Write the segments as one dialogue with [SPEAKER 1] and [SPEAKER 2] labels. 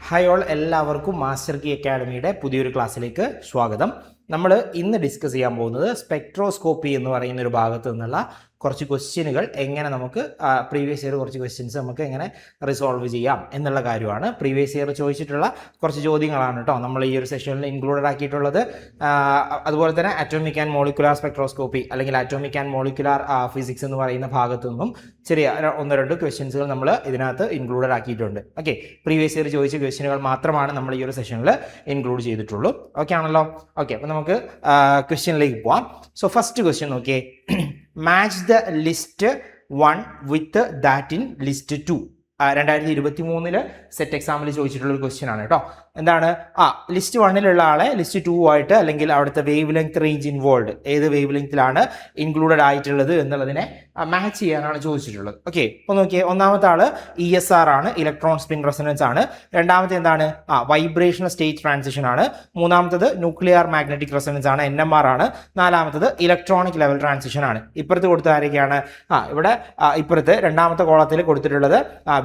[SPEAKER 1] Hi all, എല്ലാവർക്കും master key അക്കാഡമിയുടെ പുതിയൊരു ക്ലാസ്സിലേക്ക് സ്വാഗതം. നമ്മൾ ഇന്ന് ഡിസ്കസ് ചെയ്യാൻ പോകുന്നത് സ്പെക്ട്രോസ്കോപ്പി എന്ന് പറയുന്ന ഒരു ഭാഗത്ത് നിന്നുള്ള കുറച്ച് ക്വസ്റ്റ്യനുകൾ എങ്ങനെ നമുക്ക് പ്രീവിയസ് ഇയർ കുറച്ച് ക്വസ്റ്റ്യൻസ് നമുക്ക് എങ്ങനെ റിസോൾവ് ചെയ്യാം എന്നുള്ള കാര്യമാണ്. പ്രീവിയസ് ഇയർ ചോദിച്ചിട്ടുള്ള കുറച്ച് ചോദ്യങ്ങളാണ് കേട്ടോ നമ്മൾ ഈ ഒരു സെഷനിൽ ഇൻക്ലൂഡഡ് ആക്കിയിട്ടുള്ളത്. അതുപോലെ തന്നെ അറ്റോമിക് ആൻഡ് മോളിക്കുലാർ സ്പെക്ട്രോസ്കോപ്പി അല്ലെങ്കിൽ അറ്റോമിക് ആൻഡ് മോളിക്കുലാർ ഫിസിക്സ് എന്ന് പറയുന്ന ഭാഗത്തു നിന്നും ചെറിയ ഒന്ന് രണ്ട് ക്വസ്റ്റ്യൻസുകൾ നമ്മൾ ഇതിനകത്ത് ഇൻക്ലൂഡഡ് ആക്കിയിട്ടുണ്ട്. ഓക്കെ, പ്രീവിയസ് ഇയർ ചോദിച്ച ക്വസ്റ്റ്യനുകൾ മാത്രമാണ് നമ്മൾ ഈ ഒരു സെഷനിൽ ഇൻക്ലൂഡ് ചെയ്തിട്ടുള്ളൂ. ഓക്കെ ആണല്ലോ? ഓക്കെ, അപ്പോൾ നമുക്ക് ക്വസ്റ്റ്യനിലേക്ക് പോവാം. സോ ഫസ്റ്റ് ക്വസ്റ്റ്യൻ നോക്കിയേ, match the list 1 with that in list 2. 2023 set എക്സാമിൽ ചോദിച്ചിട്ടുള്ള ഒരു ക്വസ്റ്റ്യൻ ആണ് കേട്ടോ. എന്താണ്? ലിസ്റ്റ് 1 ആളെ ലിസ്റ്റ് 2 ആയിട്ട് അല്ലെങ്കിൽ അവിടുത്തെ വേവ് ലെങ്ത് റേഞ്ച് ഇൻവോൾവ് ഏത് വേവ് ലെങ്ത്തിലാണ് ഇൻക്ലൂഡഡ് ആയിട്ടുള്ളത് എന്നുള്ളതിനെ മാച്ച് ചെയ്യാനാണ് ചോദിച്ചിട്ടുള്ളത്. ഓക്കെ, അപ്പോൾ നോക്കിയേ, ഒന്നാമത്തെ ആള് ESR ആണ്, ഇലക്ട്രോൺ സ്പിൻ റെസൊണൻസ് ആണ്. രണ്ടാമത്തെ എന്താണ്? വൈബ്രേഷണൽ സ്റ്റേറ്റ് ട്രാൻസിഷൻ ആണ്. മൂന്നാമത്തത് ന്യൂക്ലിയർ മാഗ്നറ്റിക് റെസൊണൻസ് ആണ്, NMR ആണ്. നാലാമത്തത് ഇലക്ട്രോണിക് ലെവൽ ട്രാൻസിഷൻ ആണ്. ഇപ്പുറത്ത് കൊടുത്ത ആരൊക്കെയാണ്? ഇവിടെ ഇപ്പുറത്ത് രണ്ടാമത്തെ കോളത്തിൽ കൊടുത്തിട്ടുള്ളത്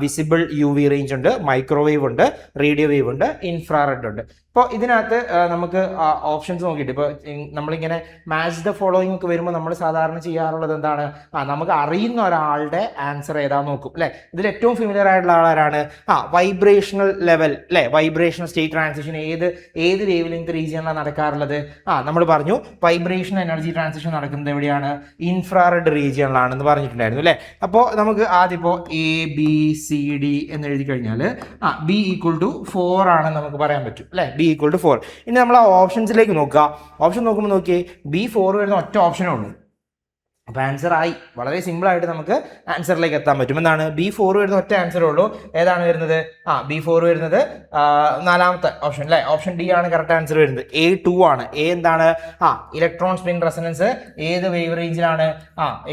[SPEAKER 1] വിസിബിൾ UV റേഞ്ച് ഉണ്ട്, മൈക്രോവേവ് ഉണ്ട്, റേഡിയോ വേവ് ഉണ്ട്, ഇൻഫ്രാറെഡ് ഉണ്ട്. ഇപ്പോൾ ഇതിനകത്ത് നമുക്ക് ഓപ്ഷൻസ് നോക്കിയിട്ട് ഇപ്പോൾ നമ്മളിങ്ങനെ മാച്ച് ദ ഫോളോയിങ് ഒക്കെ വരുമ്പോൾ നമ്മൾ സാധാരണ ചെയ്യാറുള്ളത് എന്താണ്? നമുക്ക് അറിയുന്ന ഒരാളുടെ ആൻസർ ഏതാന്ന് നോക്കും അല്ലേ. ഇതിൽ ഏറ്റവും ഫെമിലിയർ ആയിട്ടുള്ള ആളാരാണ്? വൈബ്രേഷണൽ ലെവൽ അല്ലേ, വൈബ്രേഷണൽ സ്റ്റേറ്റ് ട്രാൻസിഷൻ ഏത് വേവ് ലെങ്ത് റീജിയനിലാണ് നടക്കാറുള്ളത്? നമ്മൾ പറഞ്ഞു വൈബ്രേഷൻ എനർജി ട്രാൻസിഷൻ നടക്കുന്നത് എവിടെയാണ്? ഇൻഫ്രാറെഡ് റീജിയനിലാണെന്ന് പറഞ്ഞിട്ടുണ്ടായിരുന്നു അല്ലേ. അപ്പോൾ നമുക്ക് ആദ്യം ഇപ്പോൾ ABCD എന്ന് എഴുതി കഴിഞ്ഞാൽ B = 4 ആണെന്ന് നമുക്ക് പറയാൻ പറ്റും അല്ലേ. B = 4. ഇനി നമ്മൾ ആ ഓപ്ഷൻസിലേക്ക് നോക്കുക. ഓപ്ഷൻ നോക്കുമ്പോൾ നോക്കിയേ, B4 വരുന്ന ഒറ്റ ഓപ്ഷനേ ഉള്ളൂ. അപ്പോൾ ആൻസർ ആയി. വളരെ സിമ്പിൾ ആയിട്ട് നമുക്ക് ആൻസറിലേക്ക് എത്താൻ പറ്റും. എന്താണ്? B4 വരുന്ന ഒറ്റ ആൻസറേ ഉള്ളൂ. ഏതാണ് വരുന്നത്? B4 വരുന്നത് നാലാമത്തെ ഓപ്ഷൻ അല്ലേ. ഓപ്ഷൻ D ആണ് കറക്റ്റ് ആൻസർ വരുന്നത്. A2 ആണ്. A എന്താണ്? ഇലക്ട്രോൺ സ്പിൻ റെസൊണൻസ് ഏത് വേവ് റേഞ്ചിലാണ്?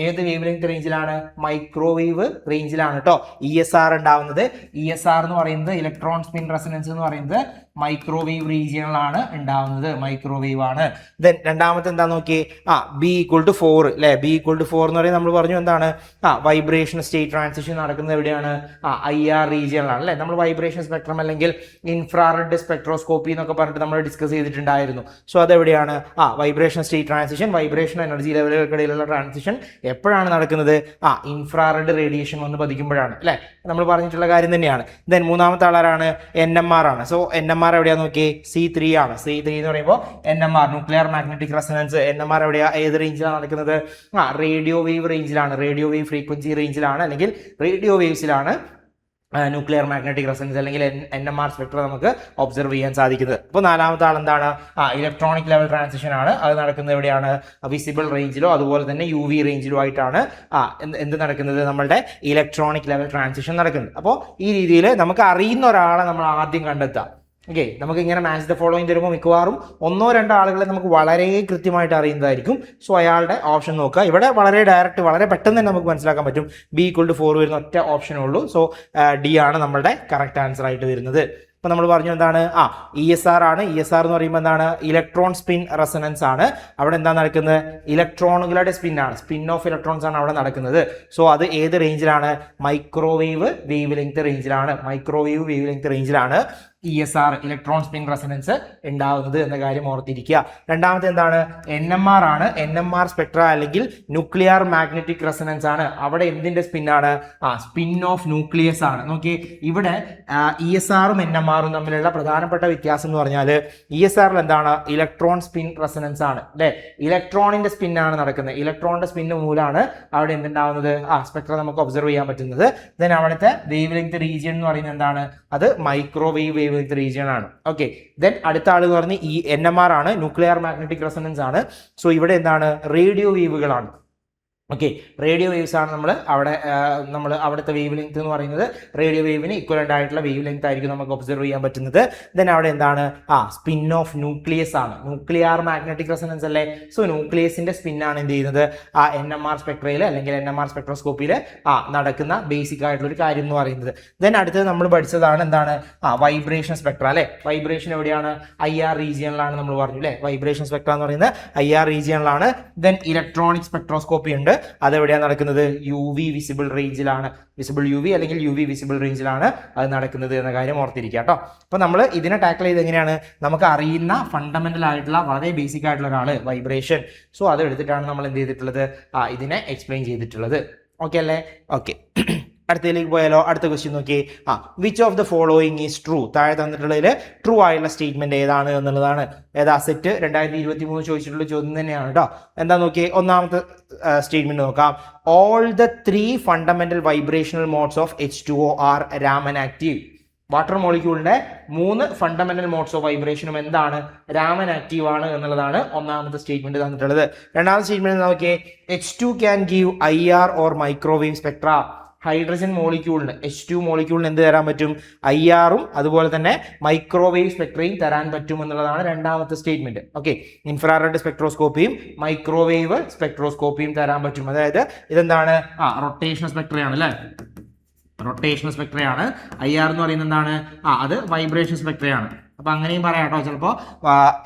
[SPEAKER 1] ഏത് വേവ് ലെങ്ത് റേഞ്ചിലാണ്? മൈക്രോവേവ് റേഞ്ചിലാണ് കേട്ടോ ESR ഉണ്ടാവുന്നത്. ESR എന്ന് പറയുന്നത് ഇലക്ട്രോൺ സ്പിൻ റെസൊണൻസ് എന്ന് പറയുന്നത് മൈക്രോവേവ് റീജിയനിലാണ് ഉണ്ടാവുന്നത്, മൈക്രോവേവ് ആണ്. ദെൻ രണ്ടാമത്തെ എന്താ നോക്കിയേ, B = 4 അല്ലേ. B = 4 എന്ന് പറയുന്നത് നമ്മൾ പറഞ്ഞു എന്താണ്? വൈബ്രേഷൻ സ്റ്റേറ്റ് ട്രാൻസിഷൻ നടക്കുന്നത് എവിടെയാണ്? IR റീജിയനിലാണ് അല്ലേ. നമ്മൾ വൈബ്രേഷൻ സ്പെക്ട്രം അല്ലെങ്കിൽ ഇൻഫ്രാറെഡ് സ്പെക്ട്രോസ്കോപ്പി എന്നൊക്കെ പറഞ്ഞിട്ട് നമ്മൾ ഡിസ്കസ് ചെയ്തിട്ടുണ്ടായിരുന്നു. സോ അതെവിടെയാണ്? Vibration state transition, vibration energy ലെവലുകൾക്കിടയിലുള്ള ട്രാൻസിഷൻ എപ്പോഴാണ് നടക്കുന്നത്? ഇൻഫ്രാറെഡ് റേഡിയേഷൻ വന്ന് പതിക്കുമ്പോഴാണ് അല്ലേ. നമ്മൾ പറഞ്ഞിട്ടുള്ള കാര്യം തന്നെയാണ്. ദെൻ മൂന്നാമത്തെ ആളാരാണ്? NMR ആണ്. സോ NMR എവിടെയാന്ന് നോക്കിയേ, C3 ആണ്. C3 എന്ന് പറയുമ്പോൾ NMR nuclear magnetic resonance. NMR എവിടെയാ, ഏത് റേഞ്ചിലാണ് നടക്കുന്നത്? റേഡിയോ വേവ് റേഞ്ചിലാണ്, റേഡിയോ വേവ് ഫ്രീക്വൻസി റേഞ്ചിലാണ് അല്ലെങ്കിൽ റേഡിയോ വേവ്സിലാണ് ന്യൂക്ലിയർ മാഗ്നറ്റിക് റെസൊണൻസ് അല്ലെങ്കിൽ NMR സ്പെക്ട്രം നമുക്ക് ഒബ്സർവ് ചെയ്യാൻ സാധിക്കുന്നത്. അപ്പോൾ നാലാമത്തെ ആൾ എന്താണ്? ഇലക്ട്രോണിക് ലെവൽ ട്രാൻസിഷൻ ആണ്. അത് നടക്കുന്നത് എവിടെയാണ്? വിസിബിൾ റേഞ്ചിലോ അതുപോലെ തന്നെ UV റേഞ്ചിലോ ആയിട്ടാണ് എന്ത് നടക്കുന്നത്? നമ്മളുടെ ഇലക്ട്രോണിക് ലെവൽ ട്രാൻസിഷൻ നടക്കുന്നത്. അപ്പോൾ ഈ രീതിയിൽ നമുക്ക് അറിയുന്ന ഒരാളെ നമ്മൾ ആദ്യം കണ്ടെത്താം. ഓക്കെ, നമുക്ക് ഇങ്ങനെ മാച്ച് ദ ഫോളോയിങ് തരുമ്പോൾ മിക്കവാറും 1-2 ആളുകളെ നമുക്ക് വളരെ കൃത്യമായിട്ട് അറിയുന്നതായിരിക്കും. സോ അയാളുടെ ഓപ്ഷൻ നോക്കുക. ഇവിടെ വളരെ ഡയറക്റ്റ്, വളരെ പെട്ടെന്ന് തന്നെ നമുക്ക് മനസ്സിലാക്കാൻ പറ്റും. B = 4 വരുന്ന ഒറ്റ ഓപ്ഷനേ ഉള്ളൂ. സോ D ആണ് നമ്മളുടെ കറക്റ്റ് ആൻസർ ആയിട്ട് വരുന്നത്. ഇപ്പം നമ്മൾ പറഞ്ഞു എന്താണ്? ESR ആണ്. ESR എന്ന് പറയുമ്പോൾ എന്താണ്? ഇലക്ട്രോൺ സ്പിൻ റെസൊണൻസ് ആണ്. അവിടെ എന്താ നടക്കുന്നത്? ഇലക്ട്രോണുകളുടെ സ്പിന്നാണ്, സ്പിൻ ഓഫ് ഇലക്ട്രോൺസ് ആണ് അവിടെ നടക്കുന്നത്. സോ അത് ഏത് റേഞ്ചിലാണ്? മൈക്രോവേവ് വേവ് ലെങ്ത് റേഞ്ചിലാണ്. മൈക്രോവേവ് വേവ് ലെങ്ത് റേഞ്ചിലാണ് ESR ഇലക്ട്രോൺ സ്പിൻ റെസൊണൻസ് ഉണ്ടാവുന്നത് എന്ന കാര്യം ഓർത്തിരിക്കുക. രണ്ടാമത്തെ എന്താണ്? NMR ആണ്. NMR സ്പെക്ട്ര അല്ലെങ്കിൽ ന്യൂക്ലിയർ മാഗ്നറ്റിക് റെസൊണൻസ് ആണ്. അവിടെ എന്തിന്റെ സ്പിന്നാണ്? സ്പിൻ ഓഫ് ന്യൂക്ലിയസ് ആണ്. നോക്കി, ഇവിടെ ESRഉം NMRഉം തമ്മിലുള്ള പ്രധാനപ്പെട്ട വ്യത്യാസം എന്ന് പറഞ്ഞാൽ ESRൽ എന്താണ്? ഇലക്ട്രോൺ സ്പിൻ റെസൊണൻസ് ആണ് അല്ലേ. ഇലക്ട്രോണിന്റെ സ്പിന്നാണ് നടക്കുന്നത്. ഇലക്ട്രോണിന്റെ സ്പിന്ന് മൂലമാണ് അവിടെ എന്തുണ്ടാവുന്നത്? സ്പെക്ട്ര നമുക്ക് ഒബ്സർവ് ചെയ്യാൻ പറ്റുന്നത്. ദെൻ അവിടുത്തെ വേവ് ലെങ്ത് റീജിയൻ എന്ന് പറയുന്നത് എന്താണ്? അത് മൈക്രോവേവ് വേവ് ലെങ്ത് റീജിയൻ ആണ്. ഓക്കെ, ദെൻ അടുത്ത ആൾ എന്ന് പറഞ്ഞ് ഈ NMR ആണ്, ന്യൂക്ലിയർ മാഗ്നറ്റിക് റെസൊണൻസ് ആണ്. സോ ഇവിടെ എന്താണ്? റേഡിയോ വേവുകളാണ്. ഓക്കെ, റേഡിയോ വേവ്സ് ആണ് നമ്മൾ അവിടുത്തെ വേവ് ലെങ്ത് എന്ന് പറയുന്നത്. റേഡിയോ വേവിന് ഇക്വലന്റ് ആയിട്ടുള്ള വേവ് ലെങ്ത് ആയിരിക്കും നമുക്ക് ഒബ്സർവ് ചെയ്യാൻ പറ്റുന്നത്. ദെൻ അവിടെ എന്താണ്? സ്പിൻ ഓഫ് ന്യൂക്ലിയസ് ആണ്. ന്യൂക്ലിയർ മാഗ്നറ്റിക് റെസൊണൻസ് അല്ലേ. സോ ന്യൂക്ലിയസിന്റെ സ്പിന്നാണ് എന്ത് ചെയ്യുന്നത്? NMR സ്പെക്ട്രയിൽ അല്ലെങ്കിൽ NMR സ്പെക്ട്രോസ്കോപ്പിയിൽ നടക്കുന്ന ബേസിക് ആയിട്ടുള്ള ഒരു കാര്യം എന്ന് പറയുന്നത്. ദെൻ അടുത്തത് നമ്മൾ പഠിച്ചതാണ് എന്താണ്? വൈബ്രേഷൻ സ്പെക്ട്ര അല്ലേ. വൈബ്രേഷൻ എവിടെയാണ്? IR റീജിയനിലാണ് നമ്മൾ പറഞ്ഞു അല്ലേ. വൈബ്രേഷൻ സ്പെക്ട്ര എന്ന് പറയുന്നത് IR റീജിയനിലാണ്. ദെൻ ഇലക്ട്രോണിക് സ്പെക്ട്രോസ്കോപ്പി ഉണ്ട്. അതെവിടെയാണ് നടക്കുന്നത്? UV വിസിബിൾ റേഞ്ചിലാണ്, വിസിബിൾ UV അല്ലെങ്കിൽ UV വിസിബിൾ റേഞ്ചിലാണ് അത് നടക്കുന്നത് എന്ന കാര്യം ഓർത്തിരിക്കുക കേട്ടോ. അപ്പോൾ നമ്മൾ ഇതിനെ ടാക്കിൾ ചെയ്ത് എങ്ങനെയാണ്? നമുക്ക് അറിയുന്ന ഫണ്ടമെന്റൽ ആയിട്ടുള്ള വളരെ ബേസിക് ആയിട്ടുള്ള ഒരാൾ വൈബ്രേഷൻ, സോ അത് എടുത്തിട്ടാണ് നമ്മൾ എന്ത് ചെയ്തിട്ടുള്ളത്? ഇതിനെ എക്സ്പ്ലെയിൻ ചെയ്തിട്ടുള്ളത്. ഓക്കെ അല്ലേ? ഓക്കെ, അടുത്തതിലേക്ക് പോയാലോ? അടുത്ത ക്വസ്റ്റ്യൻ നോക്കി. Which of the following is true? താഴെ തന്നിട്ടുള്ളതിൽ ട്രൂ ആയുള്ള സ്റ്റേറ്റ്മെന്റ് ഏതാണ് എന്നുള്ളതാണ്. ഏതാ? സെറ്റ് 2023 ചോദിച്ചിട്ടുള്ള ചോദ്യം തന്നെയാണ് കേട്ടോ. എന്താ നോക്കിയേ? ഒന്നാമത്തെ സ്റ്റേറ്റ്മെന്റ് നോക്കാം. All the 3 fundamental vibrational modes of H2O are Raman active. Water മോളിക്യൂളിന്റെ 3 ഫണ്ടമെന്റൽ മോഡ്സ് ഓഫ് വൈബ്രേഷനും എന്താണ്? രാമൻ ആക്റ്റീവ് ആണ് എന്നുള്ളതാണ് ഒന്നാമത്തെ സ്റ്റേറ്റ്മെന്റ് തന്നിട്ടുള്ളത്. രണ്ടാമത്തെ സ്റ്റേറ്റ്മെന്റ് നോക്കിയേ. H2 can give IR or microwave spectra. Hydrogen മോളിക്യൂളിന്, H2 മോളിക്യൂളിന് എന്ത് തരാൻ പറ്റും? IR-ഉം അതുപോലെ തന്നെ മൈക്രോവേവ് സ്പെക്ട്രയും തരാൻ പറ്റും എന്നുള്ളതാണ് രണ്ടാമത്തെ സ്റ്റേറ്റ്മെന്റ്. ഓക്കെ, ഇൻഫ്രാറെഡ് സ്പെക്ട്രോസ്കോപ്പിയും മൈക്രോവേവ് സ്പെക്ട്രോസ്കോപ്പിയും തരാൻ പറ്റും. അതായത് ഇതെന്താണ്? റൊട്ടേഷണൽ സ്പെക്ട്രയാണ് അല്ലേ? റൊട്ടേഷണൽ സ്പെക്ട്രയാണ്. IR എന്ന് പറയുന്നത് എന്താണ്? അത് വൈബ്രേഷൻ സ്പെക്ട്രയാണ്. അപ്പൊ അങ്ങനെയും പറയാം കേട്ടോ. ചിലപ്പോൾ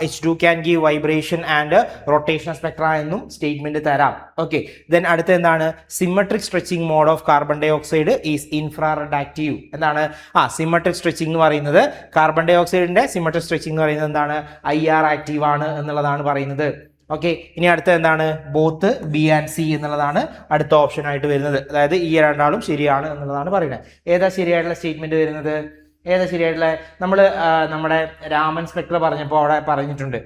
[SPEAKER 1] H2 can give vibration and rotational spectra എന്നും സ്റ്റേറ്റ്മെന്റ് തരാം. ഓക്കെ, ദെൻ അടുത്ത എന്താണ്? Symmetric stretching mode of carbon dioxide is infrared active. എന്താണ്? സിമെട്രിക് സ്ട്രെച്ചിങ് എന്ന് പറയുന്നത്, കാർബൺ ഡൈ ഓക്സൈഡിന്റെ സിമെട്രിക് സ്ട്രെച്ചിങ് എന്ന് പറയുന്നത് എന്താണ്? IR ആക്റ്റീവ് ആണ് എന്നുള്ളതാണ് പറയുന്നത്. ഓക്കെ, ഇനി അടുത്ത എന്താണ്? ബോത്ത് B ആൻഡ് C എന്നുള്ളതാണ് അടുത്ത ഓപ്ഷൻ ആയിട്ട് വരുന്നത്. അതായത് ഈ രണ്ടാളും ശരിയാണ് എന്നുള്ളതാണ് പറയുന്നത്. ഏതാ ശരിയായിട്ടുള്ള സ്റ്റേറ്റ്മെന്റ് വരുന്നത്? ഏതാ ശരിയായിട്ടുള്ള? നമ്മൾ നമ്മുടെ രാമൻ സ്പെക്ട്ര പറഞ്ഞപ്പോൾ അവിടെ പറഞ്ഞിട്ടുണ്ട്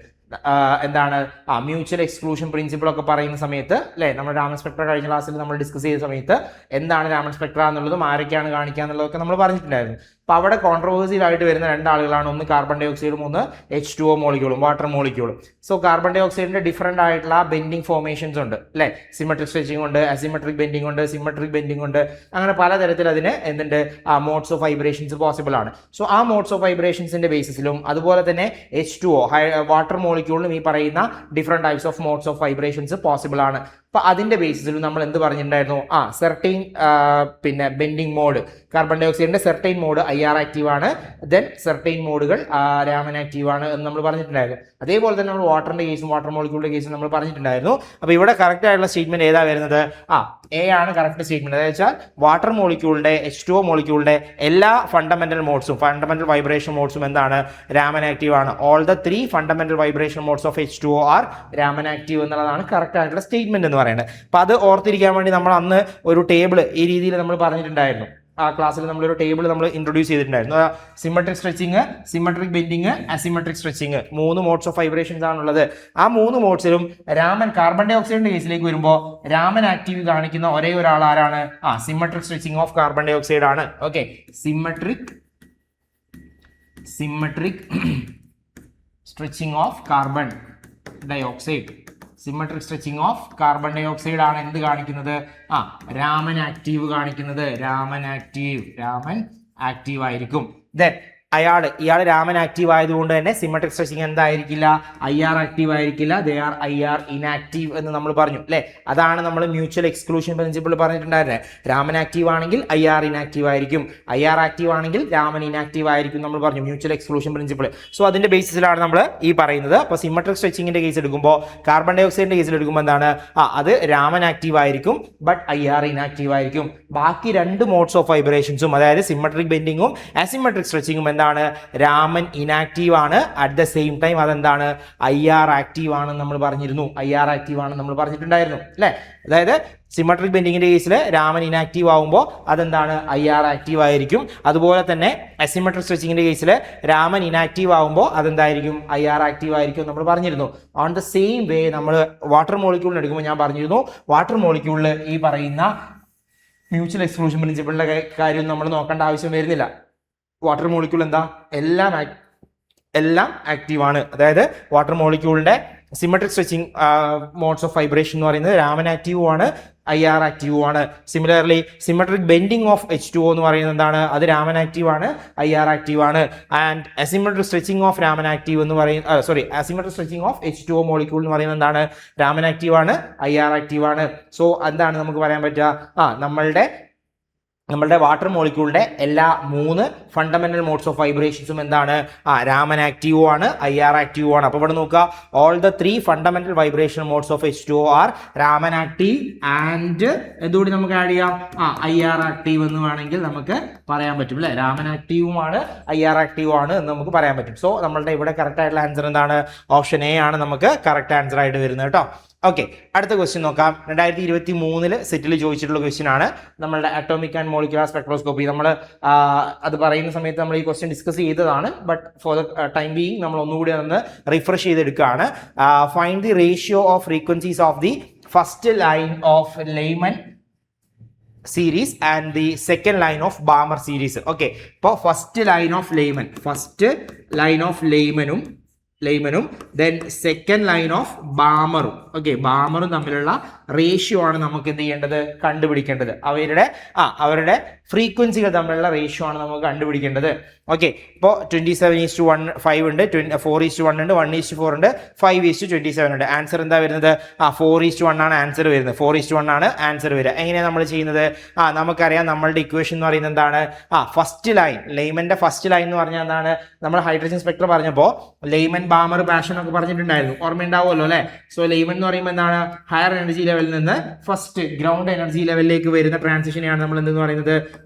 [SPEAKER 1] എന്താണ്? മ്യൂച്വൽ എക്സ്ക്ലൂഷൻ പ്രിൻസിപ്പിൾ ഒക്കെ പറയുന്ന സമയത്ത് അല്ലേ, നമ്മൾ രാമൻ സ്പെക്ട്ര കഴിഞ്ഞ ക്ലാസ്സിൽ നമ്മൾ ഡിസ്കസ് ചെയ്ത സമയത്ത് എന്താണ് രാമൻ സ്പെക്ട്ര എന്നുള്ളതും ആരൊക്കെയാണ് കാണിക്കുക എന്നുള്ളതൊക്കെ നമ്മൾ പറഞ്ഞിട്ടുണ്ടായിരുന്നു. അപ്പോൾ അവിടെ കോൺട്രവേഴ്സിയൽ ആയിട്ട് വരുന്ന രണ്ടാളുകളാണ്. ഒന്ന് കാർബൺ ഡൈ ഓക്സൈഡും ഒന്ന് H2O മോളിക്യൂളും, വാട്ടർ മോളിക്യൂളും. സോ കാർബൺ ഡൈ ഓക്സൈഡിന്റെ ഡിഫറെന്റ് ആയിട്ടുള്ള ബെൻഡിങ് ഫോർമേഷൻസ് ഉണ്ട് അല്ലേ? സിമെട്രിക് സ്ട്രെച്ചിങ് ഉണ്ട്, അസിമെട്രിക് ബെൻഡിങ് ഉണ്ട്, സിമെട്രിക് ബെൻഡിങ് ഉണ്ട്. അങ്ങനെ പലതരത്തിൽ അതിന് എന്തുണ്ട്? മോഡ്സ് ഓഫ് വൈബ്രേഷൻസ് പോസിബിൾ ആണ്. സോ ആ മോഡ്സ് ഓഫ് വൈബ്രേഷൻസിന്റെ ബേസിസിലും അതുപോലെ തന്നെ H2O വാട്ടർ മോളിക്യൂളിലും ഈ പറയുന്ന different types of modes of vibrations possible ആണ്. അപ്പൊ അതിന്റെ ബേസിസിൽ നമ്മൾ എന്ത് പറഞ്ഞിട്ടുണ്ടായിരുന്നു? സെർട്ടൈൻ പിന്നെ ബെൻഡിങ് മോഡ്, കാർബൺ ഡൈ ഓക്സൈഡിന്റെ സെർട്ടൈൻ മോഡ് IR ആക്റ്റീവ് ആണ്, ദെൻ സെർട്ടൈൻ മോഡുകൾ രാമൻ ആക്റ്റീവ് ആണ് എന്ന് നമ്മൾ പറഞ്ഞിട്ടുണ്ടായിരുന്നു. അതേപോലെ തന്നെ നമ്മൾ വാട്ടറിന്റെ കേസും വാട്ടർ മോളിക്യൂളിന്റെ കേസും നമ്മൾ പറഞ്ഞിട്ടുണ്ടായിരുന്നു. അപ്പൊ ഇവിടെ കറക്റ്റ് ആയിട്ടുള്ള സ്റ്റേറ്റ്മെന്റ് ഏതാ വരുന്നത്? A ആണ് കറക്റ്റ് സ്റ്റേറ്റ്മെന്റ്. അതായത് വെച്ചാൽ വാട്ടർ മോളിക്യൂളിന്റെ H2O മോളിക്യൂളിന്റെ എല്ലാ ഫണ്ടമെന്റൽ മോഡ്സും ഫണ്ടമെന്റൽ വൈബ്രേഷൻ മോഡ്സും എന്താണ്? രാമൻ ആക്റ്റീവ് ആണ്. All the 3 fundamental vibration modes of H2O are Raman active എന്നുള്ളതാണ് കറക്റ്റ് ആയിട്ടുള്ള സ്റ്റേറ്റ്മെന്റ് എന്ന് പറയുന്നത്. അപ്പൊ അത് ഓർത്തിരിക്കാൻ വേണ്ടി നമ്മൾ അന്ന് ഒരു ടേബിൾ ഈ രീതിയിൽ നമ്മൾ പറഞ്ഞിട്ടുണ്ടായിരുന്നു. ആ ക്ലാസ്സിൽ നമ്മളൊരു ടേബിൾ നമ്മൾ ഇൻട്രൊഡ്യൂസ് ചെയ്തിട്ടുണ്ടായിരുന്നു. Symmetric stretching, symmetric bending, asymmetric stretching, 3 modes of vibrations ആണുള്ളത്. ആ 3 മോഡ്സിലും രാമൻ, കാർബൺ ഡൈ ഓക്സൈഡിന്റെ കേസിലേക്ക് വരുമ്പോൾ രാമൻ ആക്റ്റീവ് കാണിക്കുന്ന ഒരേ ഒരാൾ ആരാണ്? Symmetric stretching of carbon dioxide ആണ്. Okay, symmetric stretching of carbon dioxide, symmetric stretching of carbon dioxide ആണ് എന്ത് കാണിക്കുന്നത്? രാമൻ ആക്റ്റീവ് കാണിക്കുന്നത്. രാമൻ ആക്റ്റീവ് ആയിരിക്കും. ദെൻ ഇയാൾ രാമൻ ആക്റ്റീവ് ആയതുകൊണ്ട് തന്നെ സിമെട്രിക് സ്ട്രെച്ചിങ് എന്തായിരിക്കില്ല? IR ആക്റ്റീവ് ആയിരിക്കില്ല. ദേ ആർ IR ഇനാക്റ്റീവ് എന്ന് നമ്മൾ പറഞ്ഞു അല്ലേ? അതാണ് നമ്മൾ മ്യൂച്വൽ എക്സ്ക്ലൂഷൻ പ്രിൻസിപ്പിൾ പറഞ്ഞിട്ടുണ്ടായിരുന്നത്. രാമൻ ആക്റ്റീവ് ആണെങ്കിൽ IR ഇനാക്റ്റീവ് ആയിരിക്കും, IR ആക്റ്റീവ് ആണെങ്കിൽ രാമൻ ഇനാക്റ്റീവ് ആയിരിക്കും നമ്മൾ പറഞ്ഞു, മ്യൂച്വൽ എക്സ്ക്ലൂഷൻ പ്രിൻസിപ്പിൾ. സോ അതിന്റെ ബേസിസിലാണ് നമ്മൾ ഈ പറയുന്നത്. അപ്പോൾ സിമെട്രിക് സ്ട്രെച്ചിങ്ങിന്റെ കേസ് എടുക്കുമ്പോൾ, കാർബൺ ഡൈ ഓക്സൈഡിന്റെ കേസിൽ എടുക്കുമ്പോൾ എന്താണ്? അത് രാമൻ ആക്റ്റീവ് ആയിരിക്കും, ബട്ട് IR ഇനാക്റ്റീവ് ആയിരിക്കും. ബാക്കി 2 മോഡ്സ് ഓഫ് വൈബ്രേഷൻസും, അതായത് സിമെട്രിക് ബെൻഡിങ്ങും അസിമെട്രിക് സ്ട്രെച്ചിങ്ങും എന്താണ്? രാമൻ ഇനാക്റ്റീവ് ആണ്. അറ്റ് ദ സെയിം ടൈം അതെന്താണ്? IR ആക്റ്റീവ് ആണെന്ന് നമ്മൾ പറഞ്ഞിരുന്നു. IR ആക്റ്റീവ് ആണെന്ന് നമ്മൾ പറഞ്ഞിട്ടുണ്ടായിരുന്നു അല്ലേ? അതായത് സിമെട്രിക് ബെൻഡിങ്ങിന്റെ കേസിൽ രാമൻ ഇനാക്റ്റീവ് ആവുമ്പോൾ അതെന്താണ്? IR ആക്റ്റീവ് ആയിരിക്കും. അതുപോലെ തന്നെ അസിമെട്രിക് സ്ട്രെച്ചിങ്ങിന്റെ കേസിൽ രാമൻ ഇനാക്റ്റീവ് ആവുമ്പോൾ അതെന്തായിരിക്കും? IR ആക്റ്റീവ് ആയിരിക്കും നമ്മൾ പറഞ്ഞിരുന്നു. ഓൺ ദ സെയിം വേ നമ്മൾ വാട്ടർ മോളിക്യൂളിന് എടുക്കുമ്പോൾ ഞാൻ പറഞ്ഞിരുന്നു, വാട്ടർ മോളിക്യൂളിൽ ഈ പറയുന്ന മ്യൂച്വൽ എക്സ്ക്ലൂഷൻ പ്രിൻസിപ്പിളിന്റെ കാര്യം നമ്മൾ നോക്കേണ്ട ആവശ്യം വരുന്നില്ല. വാട്ടർ മോളിക്യൂൾ എന്താ? എല്ലാം ആക്റ്റീവ് ആണ്. അതായത് വാട്ടർ മോളിക്യൂളിന്റെ symmetric stretching modes of vibration എന്ന് പറയുന്നത് രാമൻ ആക്റ്റീവ് ആണ്, IR ആക്റ്റീവ് ആണ്. Similarly symmetric bending of H2O എന്ന് പറയുന്നത് എന്താണ്? അത് രാമൻ ആക്റ്റീവ് ആണ്, IR ആക്റ്റീവ് ആണ്. And asymmetric stretching of Raman active എന്ന് പറയുന്ന asymmetric stretching of H2O molecule എന്ന് പറയുന്നത് എന്താണ്? രാമൻ ആക്റ്റീവ് ആണ്, IR ആക്റ്റീവ് ആണ്. സോ എന്താണ് നമുക്ക് പറയാൻ പറ്റുക? നമ്മളുടെ നമ്മളുടെ വാട്ടർ മോളിക്യൂളിന്റെ എല്ലാ 3 ഫണ്ടമെന്റൽ മോഡ്സ് ഓഫ് വൈബ്രേഷൻസും എന്താണ്? രാമൻ ആക്റ്റീവ് ആണ്, IR ആക്റ്റീവ് ആണ്. അപ്പോൾ ഇവിടെ നോക്കുക, all the 3 fundamental vibration modes of H2O are Raman active and എന്തുകൂടി നമുക്ക് ആഡ് ചെയ്യാം? IR ആക്റ്റീവ് എന്ന് വേണമെങ്കിൽ നമുക്ക് പറയാൻ പറ്റും അല്ലെ. രാമൻ ആക്റ്റീവുമാണ്, IR ആക്റ്റീവ് ആണ് എന്ന് നമുക്ക് പറയാൻ പറ്റും. സോ നമ്മളുടെ ഇവിടെ കറക്റ്റ് ആയിട്ടുള്ള ആൻസർ എന്താണ്? ഓപ്ഷൻ എ ആണ് നമുക്ക് കറക്റ്റ് ആൻസർ ആയിട്ട് വരുന്നത് കേട്ടോ. ഓക്കെ, അടുത്ത ക്വസ്റ്റ്യൻ നോക്കാം. 2023 സെറ്റിൽ ചോദിച്ചിട്ടുള്ള ക്വസ്റ്റ്യൻ ആണ്. നമ്മളുടെ അറ്റോമിക് ആൻഡ് മോളിക്യുലർ സ്പെക്ട്രോസ്കോപ്പി. നമ്മൾ അത് പറയുന്ന സമയത്ത് നമ്മൾ ഈ ക്വസ്റ്റ്യൻ ഡിസ്കസ് ചെയ്തതാണ്. But for the time being നമ്മൾ ഒന്നുകൂടി ഒന്ന് റിഫ്രഷ് ചെയ്തെടുക്കുകയാണ്. Find the ratio of frequencies of the first line of Lyman series and the second line of Balmer series. Okay, ഇപ്പോൾ ഫസ്റ്റ് ലൈൻ ഓഫ് ലെയ്മനും then second line of ബാമറും. Okay, ബാമറും തമ്മിലുള്ള ratio ആണ് നമുക്ക് എന്ത് ചെയ്യേണ്ടത്? കണ്ടുപിടിക്കേണ്ടത്. അവരുടെ ഫ്രീക്വൻസികൾ തമ്മിലുള്ള റേഷ്യോ ആണ് നമുക്ക് കണ്ടുപിടിക്കേണ്ടത്. ഓക്കെ, ഇപ്പോൾ 27:1 ഉണ്ട്, 4:1 ഉണ്ട്, 1:4 ഉണ്ട്, 5:27 ഉണ്ട്. ആൻസർ എന്താ വരുന്നത്? 4:1 ആണ് ആൻസർ വരുന്നത്. 4:1 ആണ് ആൻസർ വരിക. എങ്ങനെയാണ് നമ്മൾ ചെയ്യുന്നത്? നമുക്കറിയാം നമ്മളുടെ ഇക്വേഷൻ എന്ന് പറയുന്നത് എന്താണ്? ഫസ്റ്റ് ലൈൻ, ലെയ്മന്റെ ഫസ്റ്റ് ലൈൻ എന്ന് പറഞ്ഞാൽ എന്താണ്? നമ്മൾ ഹൈഡ്രജൻ സ്പെക്ട്രം പറഞ്ഞപ്പോൾ ലെയ്മൻ, ബാമർ, പാഷൻ ഒക്കെ പറഞ്ഞിട്ടുണ്ടായിരുന്നു, ഓർമ്മയുണ്ടാവുമല്ലോ അല്ലെ. സോ ലെയ്മൻ എന്ന് പറയുമ്പോൾ എന്താണ്? ഹയർ എനർജി ലെവലിൽ നിന്ന് ഫസ്റ്റ് ഗ്രൗണ്ട് എനർജി ലെവലിലേക്ക് വരുന്ന ട്രാൻസിഷനെയാണ് നമ്മൾ എന്തെന്ന് പറയുന്നത്?